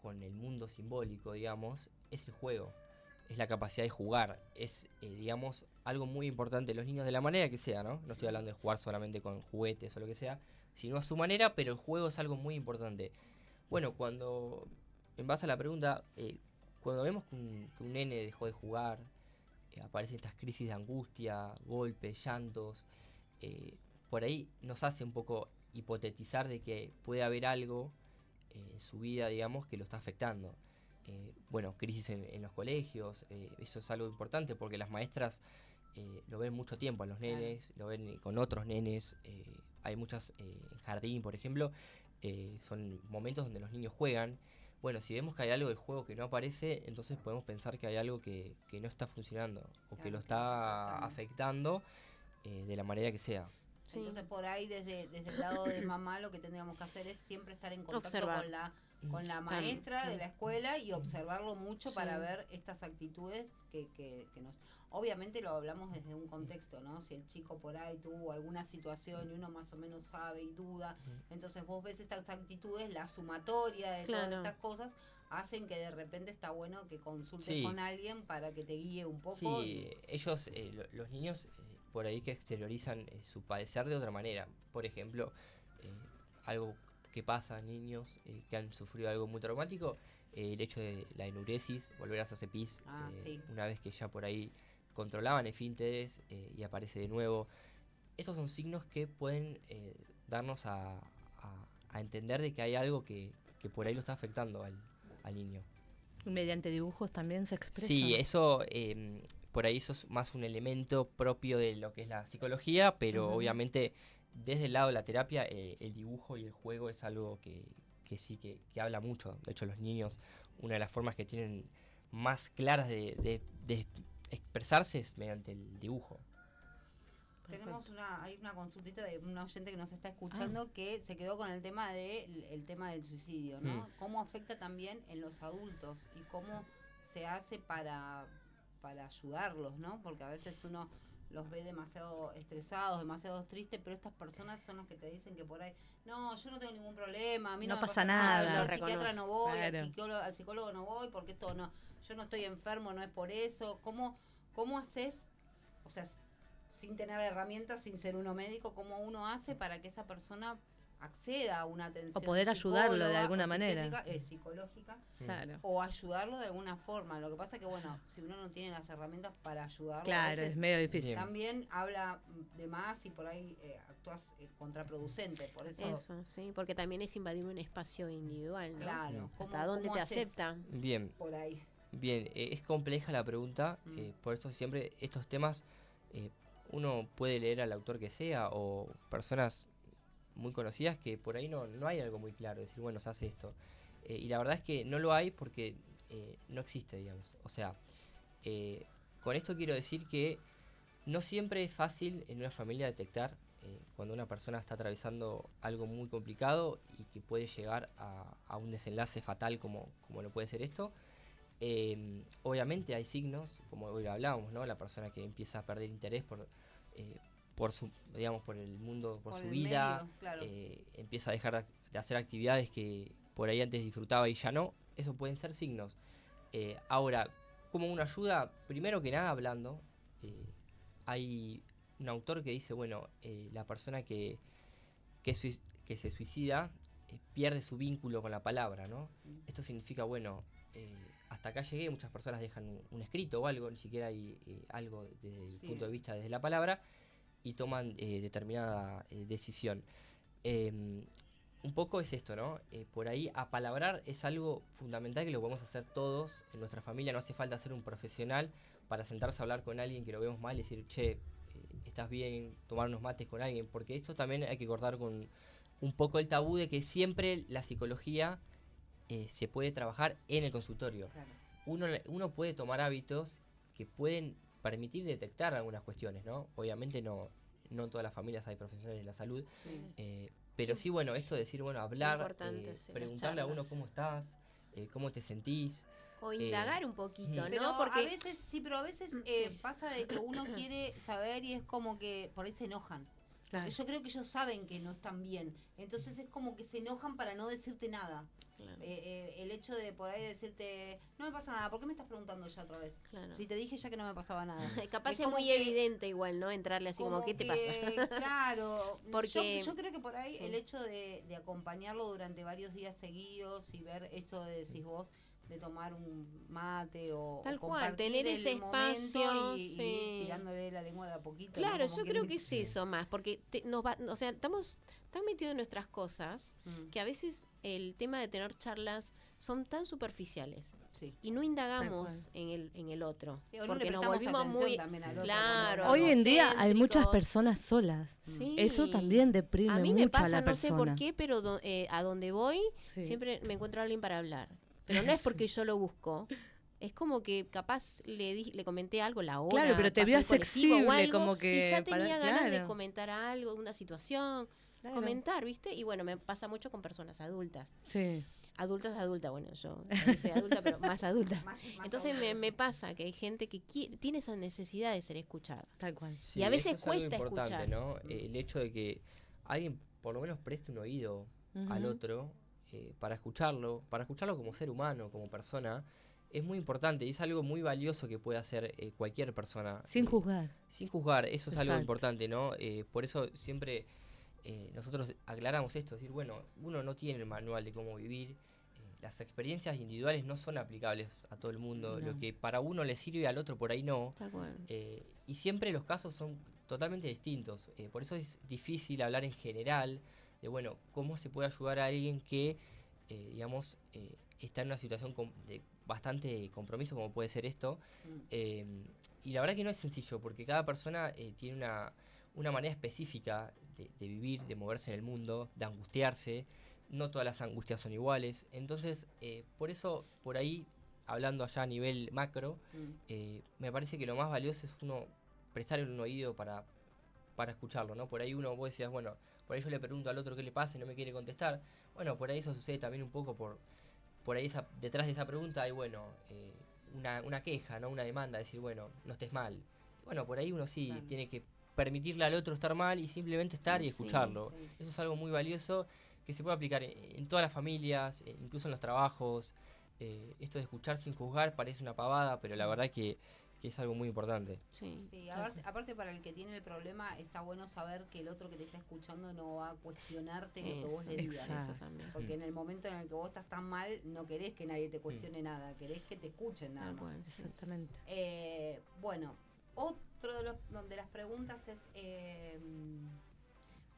con el mundo simbólico, digamos, es el juego, es la capacidad de jugar, es, digamos, algo muy importante de los niños de la manera que sea, ¿no? No estoy hablando de jugar solamente con juguetes o lo que sea, sino a su manera, pero el juego es algo muy importante. Bueno, en base a la pregunta, cuando vemos que un nene dejó de jugar, aparecen estas crisis de angustia, golpes, llantos, por ahí nos hace un poco hipotetizar de que puede haber algo en su vida, digamos, que lo está afectando. Bueno, crisis en los colegios, eso es algo importante porque las maestras lo ven mucho tiempo a los nenes, lo ven con otros nenes, hay muchas en jardín, por ejemplo, son momentos donde los niños juegan. Bueno, si vemos que hay algo del juego que no aparece, entonces podemos pensar que hay algo que no está funcionando o que Claro, lo que está está afectando de la manera que sea. Sí. Entonces por ahí desde el lado de mamá lo que tendríamos que hacer es siempre estar en contacto Observar. con la maestra de la escuela y observarlo mucho Sí. para ver estas actitudes que nos... Obviamente lo hablamos desde un contexto, ¿no? Si el chico por ahí tuvo alguna situación y uno más o menos sabe y duda, entonces vos ves estas actitudes, la sumatoria de Claro. todas estas cosas hacen que de repente está bueno que consultes Sí. con alguien para que te guíe un poco. Sí, ellos, los niños, por ahí que exteriorizan su padecer de otra manera. Por ejemplo, algo que pasa a niños que han sufrido algo muy traumático, el hecho de la enuresis, volver a hacerse pis, Sí. una vez que ya por ahí controlaban esfínteres y aparece de nuevo. Estos son signos que pueden darnos a entender de que hay algo que por ahí lo está afectando al niño. Mediante dibujos también se expresa. Sí, eso, por ahí eso es más un elemento propio de lo que es la psicología, pero obviamente desde el lado de la terapia, el dibujo y el juego es algo que sí, que habla mucho. De hecho, los niños, una de las formas que tienen más claras de expresarse es mediante el dibujo. Tenemos hay una consultita de un oyente que nos está escuchando que se quedó con el tema el tema del suicidio, ¿no? Cómo afecta también en los adultos y cómo se hace para ayudarlos, ¿no? Porque a veces uno los ve demasiado estresados, demasiado tristes, pero estas personas son los que te dicen que por ahí, no, yo no tengo ningún problema, a mí no No me pasa nada, nada. yo Lo al psiquiatra no voy, claro. al psicólogo no voy, porque esto no, yo no estoy enfermo, no es por eso. ¿Cómo haces, o sea, sin tener herramientas, sin ser uno médico, cómo uno hace para que esa persona acceda a una atención O poder ayudarlo de psicóloga alguna o manera. psicológica, Claro. o ayudarlo de alguna forma? Lo que pasa que, bueno, si uno no tiene las herramientas para ayudarlo, a Claro, veces es medio difícil. Bien. también habla de más y por ahí actúas contraproducente. Por eso, Sí, porque también es invadir un espacio individual, ¿no? claro. ¿Hasta dónde cómo te haces aceptan? Bien, por ahí? bien, es compleja la pregunta, por eso siempre estos temas uno puede leer al autor que sea o personas muy conocidas que por ahí no hay algo muy claro, decir, bueno, se hace esto. Y la verdad es que no lo hay porque no existe, digamos. O sea, con esto quiero decir que no siempre es fácil en una familia detectar cuando una persona está atravesando algo muy complicado y que puede llegar a un desenlace fatal como lo puede ser esto. Obviamente hay signos, como hoy lo hablábamos, ¿no? La persona que empieza a perder interés por su, digamos, por el mundo, por su el vida, medio, claro. empieza a dejar de hacer actividades que por ahí antes disfrutaba y ya no. Eso pueden ser signos. Ahora, como una ayuda, primero que nada hablando, hay un autor que dice, bueno, la persona que se suicida pierde su vínculo con la palabra, ¿no? Esto significa, bueno, hasta acá llegué, muchas personas dejan un escrito o algo, ni siquiera hay algo desde el punto de vista desde la palabra, y toman determinada decisión. Un poco es esto, ¿no? Por ahí apalabrar es algo fundamental que lo podemos hacer todos en nuestra familia, no hace falta ser un profesional para sentarse a hablar con alguien que lo vemos mal y decir, che, estás bien, tomar unos mates con alguien, porque esto también hay que cortar con un poco el tabú de que siempre la psicología se puede trabajar en el consultorio. Claro. Uno puede tomar hábitos que pueden permitir detectar algunas cuestiones, ¿no? Obviamente no en todas las familias hay profesionales de la salud, pero sí, bueno, esto de decir, bueno, hablar, Importante, sí, las preguntarle a uno charlas. cómo estás, cómo te sentís. O indagar un poquito, Pero ¿no? Porque a veces, pero a veces pasa de que uno quiere saber y es como que por ahí se enojan. Claro. Porque yo creo que ellos saben que no están bien. Entonces es como que se enojan para no decirte nada. Claro. El hecho de por ahí decirte, no me pasa nada, ¿por qué me estás preguntando ya otra vez? Claro. Si te dije ya que no me pasaba nada. capaz es como muy que- evidente igual, ¿no? Entrarle así como, ¿qué te pasa? Claro, Porque- yo creo que por ahí sí. el hecho de acompañarlo durante varios días seguidos y ver esto de decís vos, de tomar un mate o Tal cual, compartir tener el ese momento espacio, y sí. ir tirándole la lengua de a poquito. Claro, ¿no? Como yo quien creo que dice. es eso más, porque o sea, estamos tan metidos en nuestras cosas que a veces el tema de tener charlas son tan superficiales Sí. y no indagamos en el otro, Sí, o no le porque nos prestamos volvimos atención muy también al otro, claro, como- Hoy en día hay muchas egocéntricos. personas solas. Sí. Eso también deprime A mí mucho me pasa, a la no persona. sé por qué, pero a donde voy Sí. siempre me encuentro a alguien para hablar. Pero no es porque yo lo busco. Es como que capaz le comenté algo la hora, Claro, pero te pasó vio el colectivo o accesible, algo, como que y ya tenía ganas de claro. comentar algo, una situación, Claro. comentar, ¿viste? Y bueno, me pasa mucho con personas adultas. Sí. Adultas, bueno, yo también soy adulta, pero más adulta. Más Entonces aún. me pasa que hay gente que tiene esa necesidad de ser escuchada. Tal cual. Sí, Y a veces eso es algo cuesta importante, escuchar. ¿no? El hecho de que alguien por lo menos preste un oído al Ujú. otro para escucharlo como ser humano, como persona, es muy importante y es algo muy valioso que puede hacer cualquier persona. Sin juzgar. Sin juzgar, eso es algo Exacto. importante, ¿no? Por eso siempre nosotros aclaramos esto, es decir, bueno, uno no tiene el manual de cómo vivir, las experiencias individuales no son aplicables a todo el mundo, No. lo que para uno le sirve al otro por ahí no. Tal cual. Y siempre los casos son totalmente distintos. Por eso es difícil hablar en general de, bueno, cómo se puede ayudar a alguien que digamos, está en una situación de bastante compromiso, como puede ser esto. Y la verdad que no es sencillo, porque cada persona tiene una manera específica de vivir, de moverse en el mundo, de angustiarse. No todas las angustias son iguales. Entonces, por eso, por ahí, hablando allá a nivel macro, me parece que lo más valioso es uno prestar un oído para escucharlo, ¿no? Por ahí vos decías, bueno, por ahí yo le pregunto al otro qué le pasa y no me quiere contestar. Bueno, por ahí eso sucede también un poco por ahí detrás de esa pregunta hay, bueno, una queja, ¿no? Una demanda, decir, bueno, no estés mal. Bueno, por ahí uno sí tiene que permitirle al otro estar mal y simplemente estar y escucharlo. Eso es algo muy valioso que se puede aplicar en todas las familias, incluso en los trabajos. Esto de escuchar sin juzgar parece una pavada, pero la verdad que es algo muy importante. Sí. Aparte para el que tiene el problema, está bueno saber que el otro que te está escuchando no va a cuestionarte lo que vos le digas. Eso también. Porque en el momento en el que vos estás tan mal, no querés que nadie te cuestione nada, querés que te escuchen nada más. Exactamente. Bueno, otro de las preguntas es,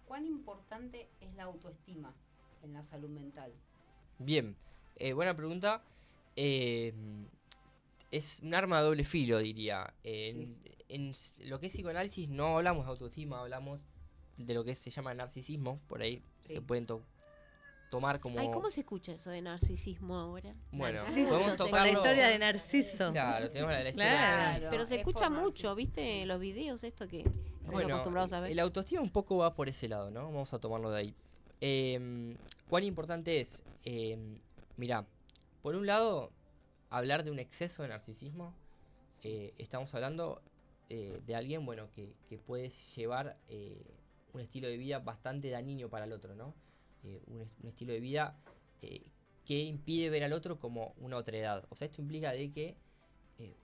¿cuán importante es la autoestima en la salud mental? Bien, buena pregunta. Es un arma de doble filo, diría. En lo que es psicoanálisis no hablamos de autoestima, hablamos de lo que se llama narcisismo. Por ahí se pueden tomar como... Ay, ¿cómo se escucha eso de narcisismo ahora? Bueno, Narciso. podemos Con la tocarlo... historia de Narciso. Claro, tenemos la historia de Claro. Narciso. Pero se Es escucha por mucho, narcisismo. ¿viste? En los videos esto que estamos acostumbrados a ver. El autoestima un poco va por ese lado, ¿no? Vamos a tomarlo de ahí. ¿Cuán importante es? Mirá, por un lado, hablar de un exceso de narcisismo. Estamos hablando de alguien, bueno, que puede llevar un estilo de vida bastante dañino para el otro, ¿no? Un estilo de vida que impide ver al otro como una otredad. O sea, esto implica de que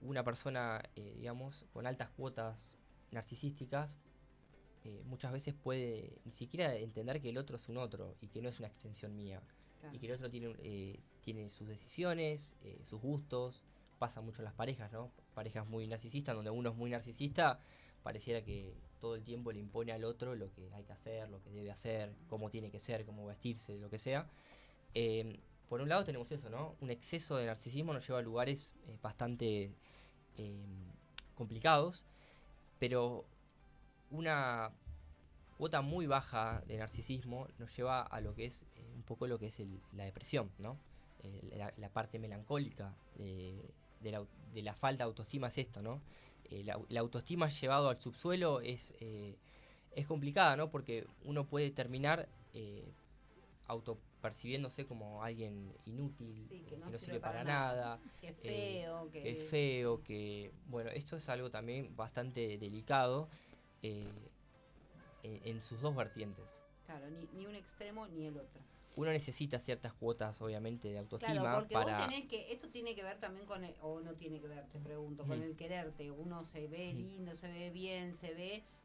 una persona, digamos, con altas cuotas narcisísticas, muchas veces puede ni siquiera entender que el otro es un otro y que no es una extensión mía. Claro. Y que el otro tiene sus decisiones, sus gustos. Pasa mucho en las parejas, ¿no? Parejas muy narcisistas, donde uno es muy narcisista, pareciera que todo el tiempo le impone al otro lo que hay que hacer, lo que debe hacer, cómo tiene que ser, cómo vestirse, lo que sea. Por un lado tenemos eso, ¿no? Un exceso de narcisismo nos lleva a lugares bastante complicados, pero una cuota muy baja de narcisismo nos lleva a lo que es un poco lo que es la depresión, ¿no? La parte melancólica de la falta de autoestima es esto, ¿no? La autoestima llevado al subsuelo es complicada, ¿no? Porque uno puede terminar autopercibiéndose como alguien inútil, que no sirve para nada, que feo, que es feo, que... Bueno, esto es algo también bastante delicado en sus dos vertientes. Claro, ni un extremo ni el otro. Uno necesita ciertas cuotas, obviamente, de autoestima. Claro, porque para... vos tenés que, esto tiene que ver también con, o no tiene que ver, te pregunto, con el quererte. Uno se ve lindo, se ve bien,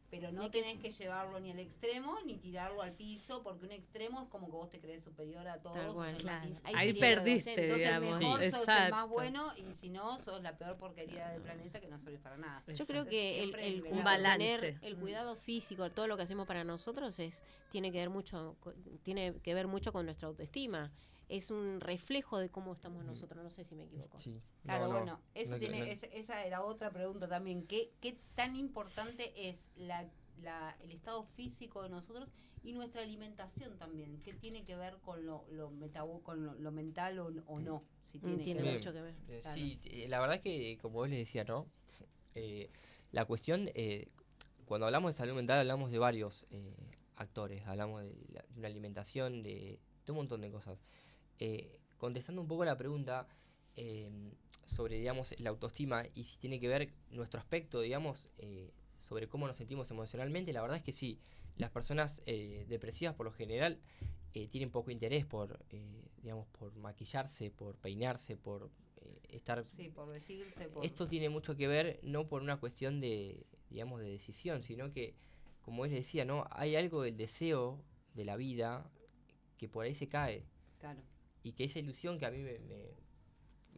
pero no tenés que llevarlo ni al extremo ni tirarlo al piso, porque un extremo es como que vos te crees superior a todos. Tal cual, claro. Ahí Ahí sería perdiste, egocéntrico. Sos el digamos. mejor, Sí. sos el Exacto. más bueno, y si no, sos la peor porquería del planeta que no servís para nada. Yo creo que Siempre el nivelar. balance. tener el cuidado físico, todo lo que hacemos para nosotros tiene que ver mucho con nuestra autoestima. Es un reflejo de cómo estamos nosotros, no sé si me equivoco. Sí. Claro, No, bueno, eso no, tiene, no. esa era otra pregunta también. ¿Qué tan importante es el estado físico de nosotros y nuestra alimentación también? ¿Qué tiene que ver con con lo mental o no? Si tiene Tiene que ver. mucho que ver. Claro. Sí, la verdad que, como vos les decía, ¿no? La cuestión, cuando hablamos de salud mental, hablamos de varios actores. Hablamos de una alimentación, de un montón de cosas. Contestando un poco la pregunta sobre, digamos, la autoestima y si tiene que ver nuestro aspecto, digamos, sobre cómo nos sentimos emocionalmente, la verdad es que sí. Las personas depresivas, por lo general, tienen poco interés por maquillarse, por peinarse, por estar... Sí, por vestirse. Esto tiene mucho que ver, no por una cuestión de decisión, sino que, como él decía, ¿no? Hay algo del deseo de la vida que por ahí se cae. Claro. Y que esa ilusión que a mí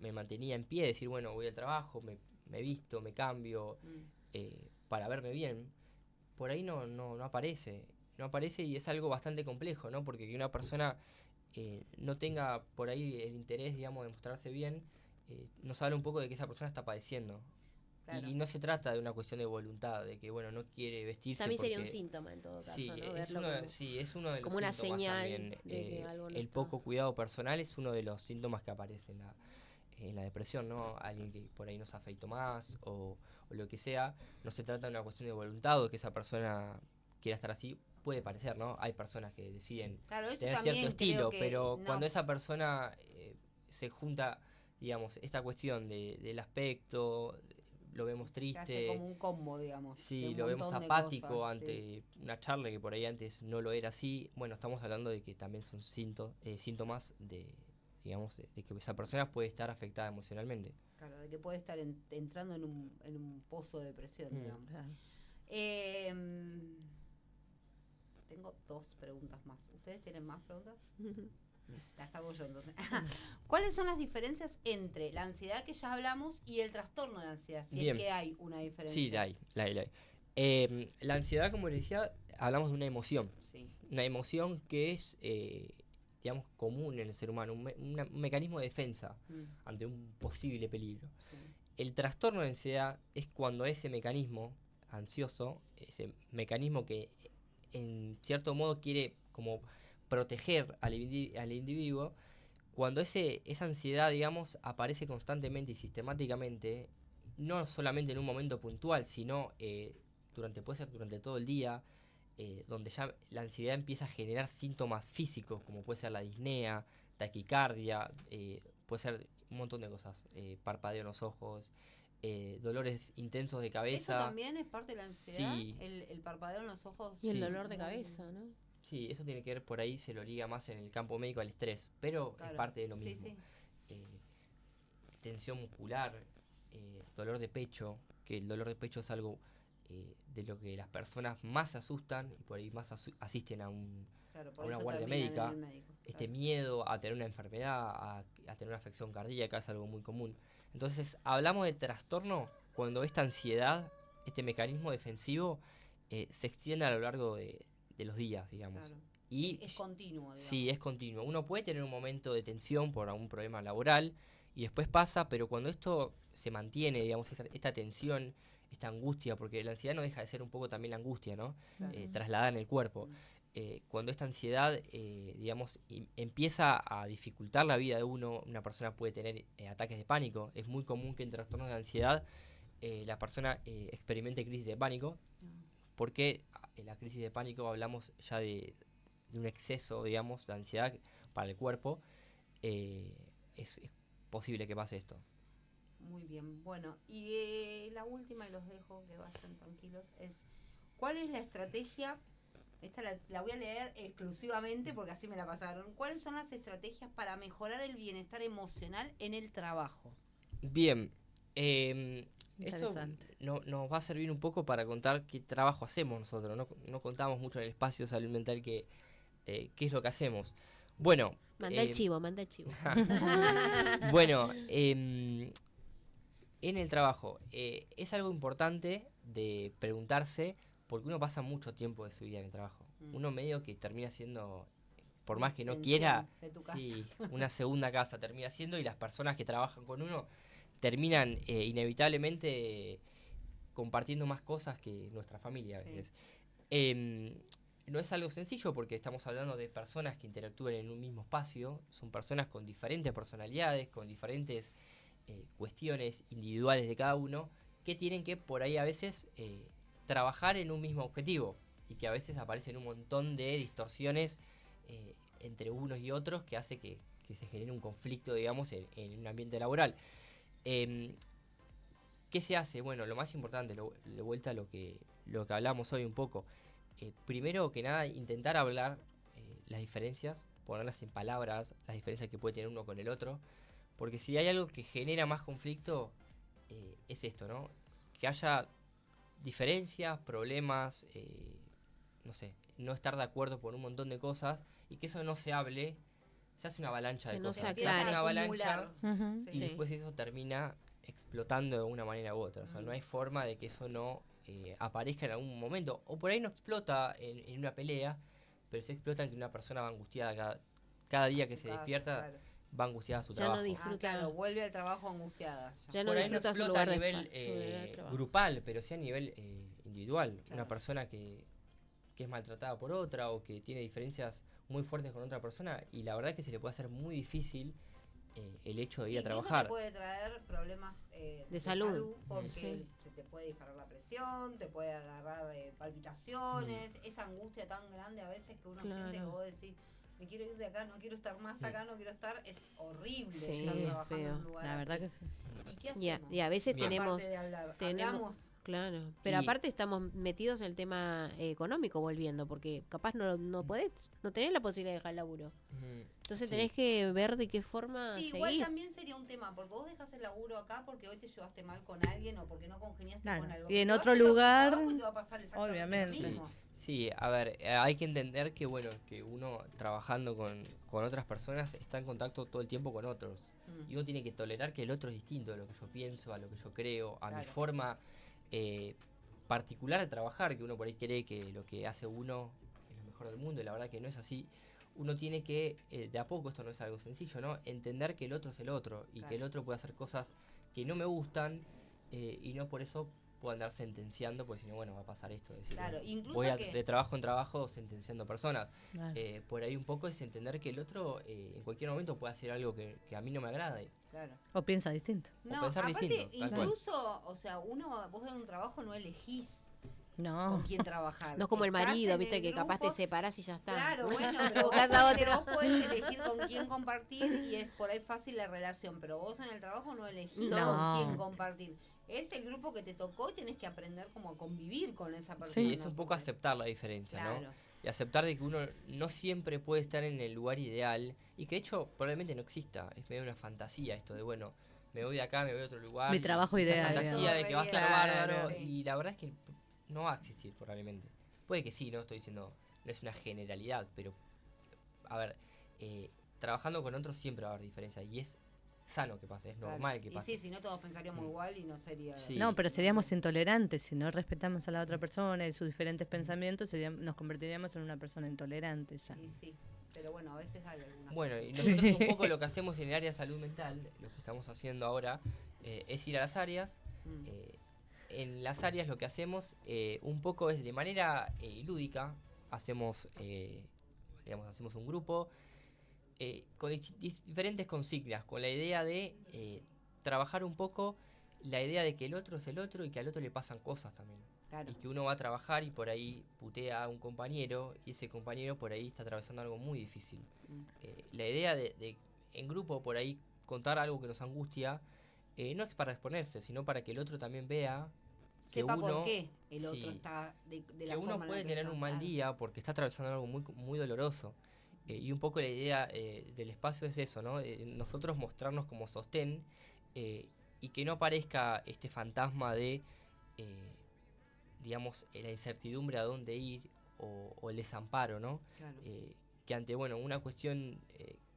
me mantenía en pie, decir, bueno, voy al trabajo, me visto, me cambio, para verme bien, por ahí no aparece. No aparece y es algo bastante complejo, ¿no? Porque que una persona no tenga por ahí el interés, digamos, de mostrarse bien, nos habla un poco de que esa persona está padeciendo. Claro. Y no se trata de una cuestión de voluntad, de que, bueno, no quiere vestirse También sería un porque... síntoma en todo caso, Sí, ¿no? es Verlo uno, como, sí, es uno de los como una síntomas señal también. de que algo no El está. poco cuidado personal es uno de los síntomas que aparece en la depresión, ¿no? Alguien que por ahí no se afeitó más o lo que sea. No se trata de una cuestión de voluntad o de que esa persona quiera estar así. Puede parecer, ¿no? Hay personas que deciden Claro, eso tener también cierto creo estilo, que pero no. cuando esa persona se junta, digamos, esta cuestión del aspecto, lo vemos Se hace triste, como un combo, digamos. de sí, un lo vemos montón de apático cosas, sí. ante una charla que por ahí antes no lo era así. Bueno, estamos hablando de que también son síntomas de, digamos, de que esa persona puede estar afectada emocionalmente. Claro, de que puede estar entrando en un pozo de depresión, digamos. Claro. Tengo 2 preguntas más. ¿Ustedes tienen más preguntas? Las hago yo entonces. ¿Cuáles son las diferencias entre la ansiedad que ya hablamos y el trastorno de ansiedad? Si Bien. es que hay una diferencia. Sí, la hay. La ansiedad, como les decía, hablamos de una emoción. Sí. Una emoción que es, digamos, común en el ser humano, un mecanismo de defensa ante un posible peligro. Sí. El trastorno de ansiedad es cuando ese mecanismo ansioso, ese mecanismo que en cierto modo quiere como proteger al individuo, cuando esa ansiedad, digamos, aparece constantemente y sistemáticamente, no solamente en un momento puntual, sino puede ser durante todo el día, donde ya la ansiedad empieza a generar síntomas físicos, como puede ser la disnea, taquicardia, puede ser un montón de cosas, parpadeo en los ojos, dolores intensos de ¿Eso cabeza. también es parte de la ansiedad? Sí. El parpadeo en los ojos. Y el Sí. dolor de cabeza, ¿no? Sí, eso tiene que ver por ahí, se lo liga más en el campo médico al estrés, pero Claro. es parte de lo Sí, mismo. sí. Tensión muscular, dolor de pecho, que el dolor de pecho es algo de lo que las personas más se asustan y por ahí más asisten Claro, a por una eso guardia terminan en médica. el médico, Este claro. miedo a tener una enfermedad, a tener una afección cardíaca es algo muy común. Entonces, hablamos de trastorno cuando esta ansiedad, este mecanismo defensivo, se extiende a lo largo de los días, digamos. Claro. Y Es continuo, digamos. sí, es continuo. Uno puede tener un momento de tensión por algún problema laboral y después pasa, pero cuando esto se mantiene, digamos, esta tensión, esta angustia, porque la ansiedad no deja de ser un poco también la angustia, ¿no? Claro. Trasladada en el cuerpo. Cuando esta ansiedad, digamos, empieza a dificultar la vida de uno, una persona puede tener ataques de pánico. Es muy común que en trastornos de ansiedad la persona experimente crisis de pánico, porque en la crisis de pánico hablamos ya de un exceso, digamos, de ansiedad para el cuerpo. Es posible que pase esto. Muy bien, bueno, y la última, y los dejo que vayan tranquilos, es ¿cuál es la estrategia? Esta la voy a leer exclusivamente porque así me la pasaron. ¿Cuáles son las estrategias para mejorar el bienestar emocional en el trabajo? Bien, esto Interesante. nos va a servir un poco para contar qué trabajo hacemos nosotros. No contamos mucho en el espacio de salud mental qué es lo que hacemos. Bueno, Manda el chivo, manda el chivo. bueno, en el trabajo es algo importante de preguntarse porque uno pasa mucho tiempo de su vida en el trabajo. Uno medio que termina siendo, por Una más que no extensión quiera, de tu casa. sí, una segunda casa termina siendo y las personas que trabajan con uno terminan inevitablemente compartiendo más cosas que nuestra familia a Sí. veces. No es algo sencillo porque estamos hablando de personas que interactúan en un mismo espacio, son personas con diferentes personalidades, con diferentes cuestiones individuales de cada uno, que tienen que por ahí a veces trabajar en un mismo objetivo y que a veces aparecen un montón de distorsiones entre unos y otros que hace que se genere un conflicto, digamos, en un ambiente laboral. ¿Qué se hace? Bueno, lo más importante, de vuelta a lo que hablamos hoy un poco. Primero que nada, intentar hablar las diferencias, ponerlas en palabras, las diferencias que puede tener uno con el otro. Porque si hay algo que genera más conflicto, es esto, ¿no? Que haya diferencias, problemas, no sé, no estar de acuerdo por un montón de cosas y que eso no se hable, se hace una avalancha de Que no cosas. se Se hace aclare. una avalancha Ujú. Sí. y después eso termina explotando de una manera u otra. O sea, no hay forma de que eso no aparezca en algún momento. O por ahí no explota en una pelea, pero sí explota en que una persona va angustiada cada día a que su se casa, despierta claro. va angustiada a su Ya no trabajo. disfruta. Claro, vuelve al trabajo angustiada. Ya no Por ahí no disfruta su explota a lugar de nivel su lugar de trabajo. grupal, pero sí a nivel individual. Claro. Una persona que es maltratada por otra o que tiene diferencias muy fuertes con otra persona, y la verdad es que se le puede hacer muy difícil el hecho de ir a Incluso trabajar. te puede traer problemas De salud. porque Sí. se te puede disparar la presión, te puede agarrar palpitaciones, esa angustia tan grande a veces que uno siente que Claro. vos decís, me quiero ir de acá, no quiero estar más acá, no quiero estar, es horrible Sí, estar es trabajando en feo. un lugar La verdad así. que sí. ¿Y qué Y hacemos? a veces Bien. tenemos, Aparte de hablar, tenemos- hablamos. claro, pero Y- aparte estamos metidos en el tema económico volviendo, porque capaz no podés, no tenés la posibilidad de dejar el laburo. Ujú, Entonces sí. tenés que ver de qué forma Sí, igual seguir. también sería un tema, porque vos dejas el laburo acá porque hoy te llevaste mal con alguien o porque no congeniaste Claro. con algo. Y en Te vas otro a ir a otro lugar, trabajo y te va a pasar exactamente lo obviamente. mismo. Sí, a ver, hay que entender que bueno, que uno trabajando con otras personas está en contacto todo el tiempo con otros. Mm. Y uno tiene que tolerar que el otro es distinto a lo que yo pienso, a lo que yo creo, a mi Claro. forma particular de trabajar, que uno por ahí cree que lo que hace uno es lo mejor del mundo, y la verdad que no es así. Uno tiene que, de a poco, esto no es algo sencillo, ¿no? Entender que el otro es el otro, y Claro. que el otro puede hacer cosas que no me gustan, y no por eso puedo andar sentenciando, porque si no, bueno, va a pasar esto. Decir, Claro, bueno, incluso voy que- de trabajo en trabajo sentenciando personas. Claro. Por ahí un poco es entender que el otro en cualquier momento puede hacer algo que a mí no me agrada. Claro. O piensa distinto. No, pensar aparte, distinto, tal cual. incluso, o sea, vos en un trabajo no elegís con No. quién trabajar. No es como el Estás marido, en viste, el que capaz te grupo. separás y ya está. Claro, bueno, pero vos, Buscás a otro. vos podés elegir con quién compartir y es por ahí fácil la relación, pero vos en el trabajo no elegís No. con quién compartir. Es el grupo que te tocó y tenés que aprender como a convivir con esa persona. Sí, es un poco porque- aceptar la diferencia, ¿no? Claro. Y aceptar de que uno no siempre puede estar en el lugar ideal, y que de hecho probablemente no exista. Es medio una fantasía esto de, bueno, me voy de acá, me voy a otro lugar. Mi y trabajo esta ideal, fantasía digamos. de que va a estar Claro, bárbaro, sí. y la verdad es que no va a existir probablemente. Puede que sí, no estoy diciendo, no es una generalidad, pero a ver, trabajando con otros siempre va a haber diferencia, y es sano que pase, es Claro. normal que Y pase. sí, si no todos pensaríamos igual y no sería... Sí. No, pero seríamos intolerantes. Si no respetamos a la otra persona y sus diferentes pensamientos, nos convertiríamos en una persona intolerante ya. Y sí, pero bueno, a veces hay algunas Bueno, y cosas. nosotros Sí. un poco lo que hacemos en el área de salud mental, lo que estamos haciendo ahora, es ir a las áreas. Mm. En las áreas lo que hacemos un poco es de manera lúdica, hacemos un grupo con diferentes consignas, con la idea de trabajar un poco la idea de que el otro es el otro y que al otro le pasan cosas también. Claro. Y que uno va a trabajar y por ahí putea a un compañero, y ese compañero por ahí está atravesando algo muy difícil. Mm. La idea de en grupo por ahí contar algo que nos angustia, no es para exponerse, sino para que el otro también vea que Sepa uno, por qué el otro sí, está de la que uno forma en la puede que tener está, un mal claro. día porque está atravesando algo muy, muy doloroso. Y un poco la idea del espacio es eso, ¿no? Nosotros mostrarnos como sostén, y que no aparezca este fantasma de, digamos, la incertidumbre a dónde ir o el desamparo, ¿no? Claro. Que ante, bueno, una cuestión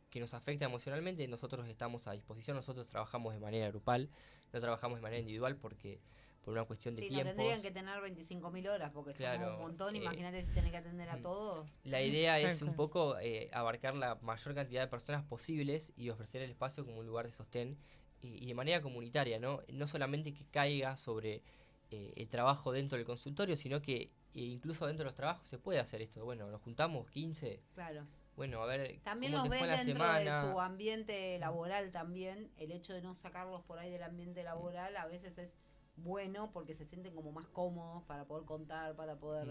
que nos afecta emocionalmente, nosotros estamos a disposición, nosotros trabajamos de manera grupal, no trabajamos de manera individual porque por una cuestión de Sí, no tiempos. tendrían que tener 25.000 horas porque Claro, somos un montón. eh, Imagínate si tenés que atender a todos. La idea Tal es un cual. poco abarcar la mayor cantidad de personas posibles y ofrecer el espacio como un lugar de sostén y de manera comunitaria, ¿no? No solamente que caiga sobre el trabajo dentro del consultorio, sino que incluso dentro de los trabajos se puede hacer esto. Bueno, nos juntamos 15, Claro. bueno, a ver También cómo los te fue ves la dentro semana. de su ambiente laboral también. El hecho de no sacarlos por ahí del ambiente laboral a veces es bueno porque se sienten como más cómodos para poder contar, para poder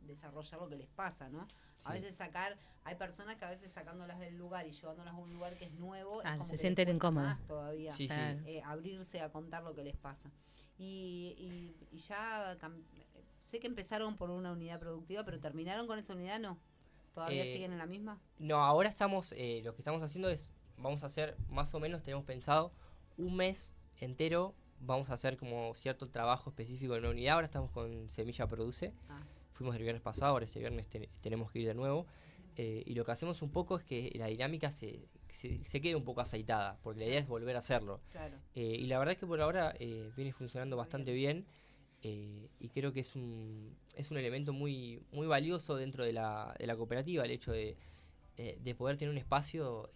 desarrollar lo que les pasa, ¿no? A Sí. veces hay personas que a veces sacándolas del lugar y llevándolas a un lugar que es nuevo, Ah, es como se que les sienten cuesta incómodas. más todavía. Sí, sí. Claro. Abrirse a contar lo que les pasa. Y ya sé que empezaron por una unidad productiva, pero terminaron con esa unidad, ¿no? ¿Todavía siguen en la misma? No, ahora estamos, lo que estamos haciendo es, vamos a hacer más o menos, tenemos pensado un mes entero, vamos a hacer como cierto trabajo específico en una unidad. Ahora estamos con Semilla Produce, Ah, fuimos el viernes pasado, ahora este viernes tenemos que ir de nuevo. Y lo que hacemos un poco es que la dinámica se quede un poco aceitada, porque la idea es volver a hacerlo. claro. Y la verdad es que por ahora viene funcionando bastante bien, y creo que es un elemento muy, muy valioso dentro de la cooperativa, el hecho de de poder tener un espacio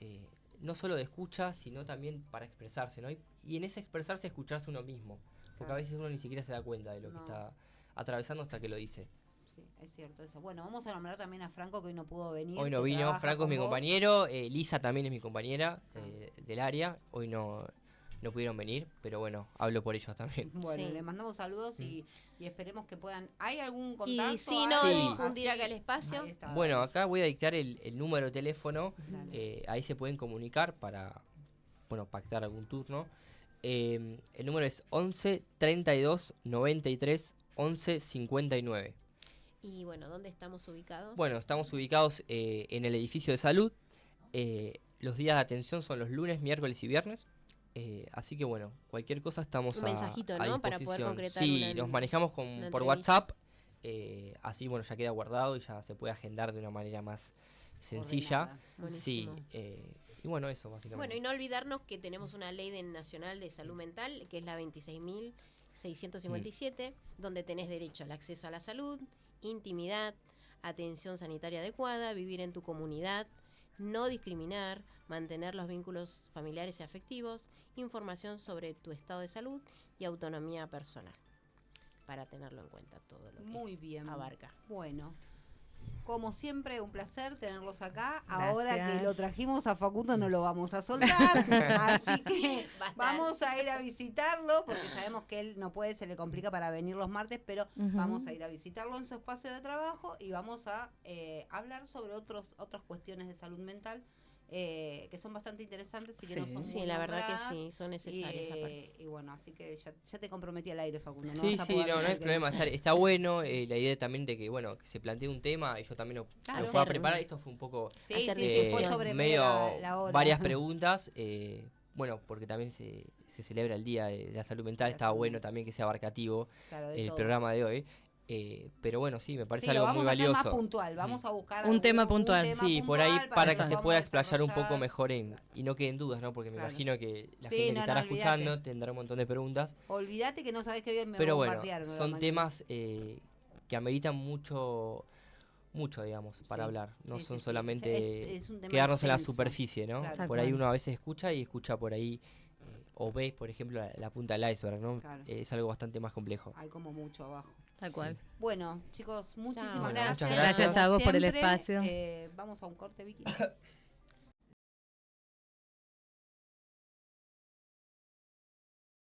no solo de escucha, sino también para expresarse, ¿no? Y en ese expresarse, escucharse uno mismo. Porque Claro. a veces uno ni siquiera se da cuenta de lo que No. está atravesando hasta que lo dice. Sí, es cierto eso. Bueno, vamos a nombrar también a Franco, que hoy no pudo venir. Hoy no que vino, trabaja Franco es con mi vos. compañero, Lisa también es mi compañera del área. Hoy no pudieron venir, pero bueno, hablo por ellos también. Bueno, Sí. le mandamos saludos y esperemos que puedan. ¿Hay algún contacto? Y si no, Sí. difundir acá el espacio. Ahí está. Bueno, acá voy a dictar el número de teléfono. Dale. Ahí se pueden comunicar para, bueno, pactar algún turno. El número es 11 32 93 11 59. Y bueno, ¿dónde estamos ubicados? Bueno, estamos ubicados en el edificio de salud. Los días de atención son los lunes, miércoles y viernes. Así que bueno, cualquier cosa estamos Un mensajito, a ¿no? Para poder disposición. concretar Sí, una- nos manejamos por entrevista. WhatsApp. Así bueno, ya queda guardado y ya se puede agendar de una manera más sencilla. Ordenada. Sí, Buenísimo. y bueno, eso básicamente. Bueno, y no olvidarnos que tenemos una ley nacional de salud mental, que es la 26.657, donde tenés derecho al acceso a la salud, intimidad, atención sanitaria adecuada, vivir en tu comunidad, no discriminar, mantener los vínculos familiares y afectivos, información sobre tu estado de salud y autonomía personal, para tenerlo en cuenta todo lo que Muy bien. abarca. Bueno, como siempre, un placer tenerlos acá. Ahora que Gracias. lo trajimos a Facundo no lo vamos a soltar, así que Va a estar. vamos a ir a visitarlo, porque sabemos que él no puede, se le complica para venir los martes, pero Ujú. vamos a ir a visitarlo en su espacio de trabajo y vamos a hablar sobre otras cuestiones de salud mental que son bastante interesantes y que no Sí. son Sí, muy la verdad que nombradas. sí, son necesarias aparte. Y bueno, así que ya te comprometí al aire, Facundo. Sí, vas a sí, poder no hay decir que problema. Está bueno la idea también de que, bueno, que se plantee un tema y yo también lo Claro. pueda Hacer- preparar. Esto fue un poco Sí, hacer sí, sí, fue difusión. sobre medio la hora. varias preguntas. Bueno, porque también se celebra el Día de la Salud Mental. La Estaba salud bueno mental. también que sea abarcativo Claro, de el todo. programa de hoy. Pero bueno, sí, me parece Sí, lo algo vamos muy a hacer valioso. más puntual. Vamos a buscar Un tema puntual. Sí, por ahí para que lo se vamos pueda a explayar un poco desarrollar. mejor y no queden dudas, ¿no? Porque me Claro. imagino que la Sí, gente no, que estará no, olvídate. escuchando tendrá un montón de preguntas. Olvídate que no sabes que hoy me Pero bueno, bombardearon. a la son mañana. temas que ameritan mucho, digamos, para Sí, hablar. No sí, son sí, sí. solamente Es un tema quedarnos en la extenso. superficie, ¿no? Claro. Tal Por ahí cual. uno a veces escucha y escucha por ahí, o ve, por ejemplo, la punta del iceberg, ¿no? Claro. Es algo bastante más complejo. Hay como mucho abajo. Tal cual. Bueno, chicos, muchísimas Bueno, gracias. muchas gracias. Gracias a vos por el Siempre, espacio. Vamos a un corte, Vicky.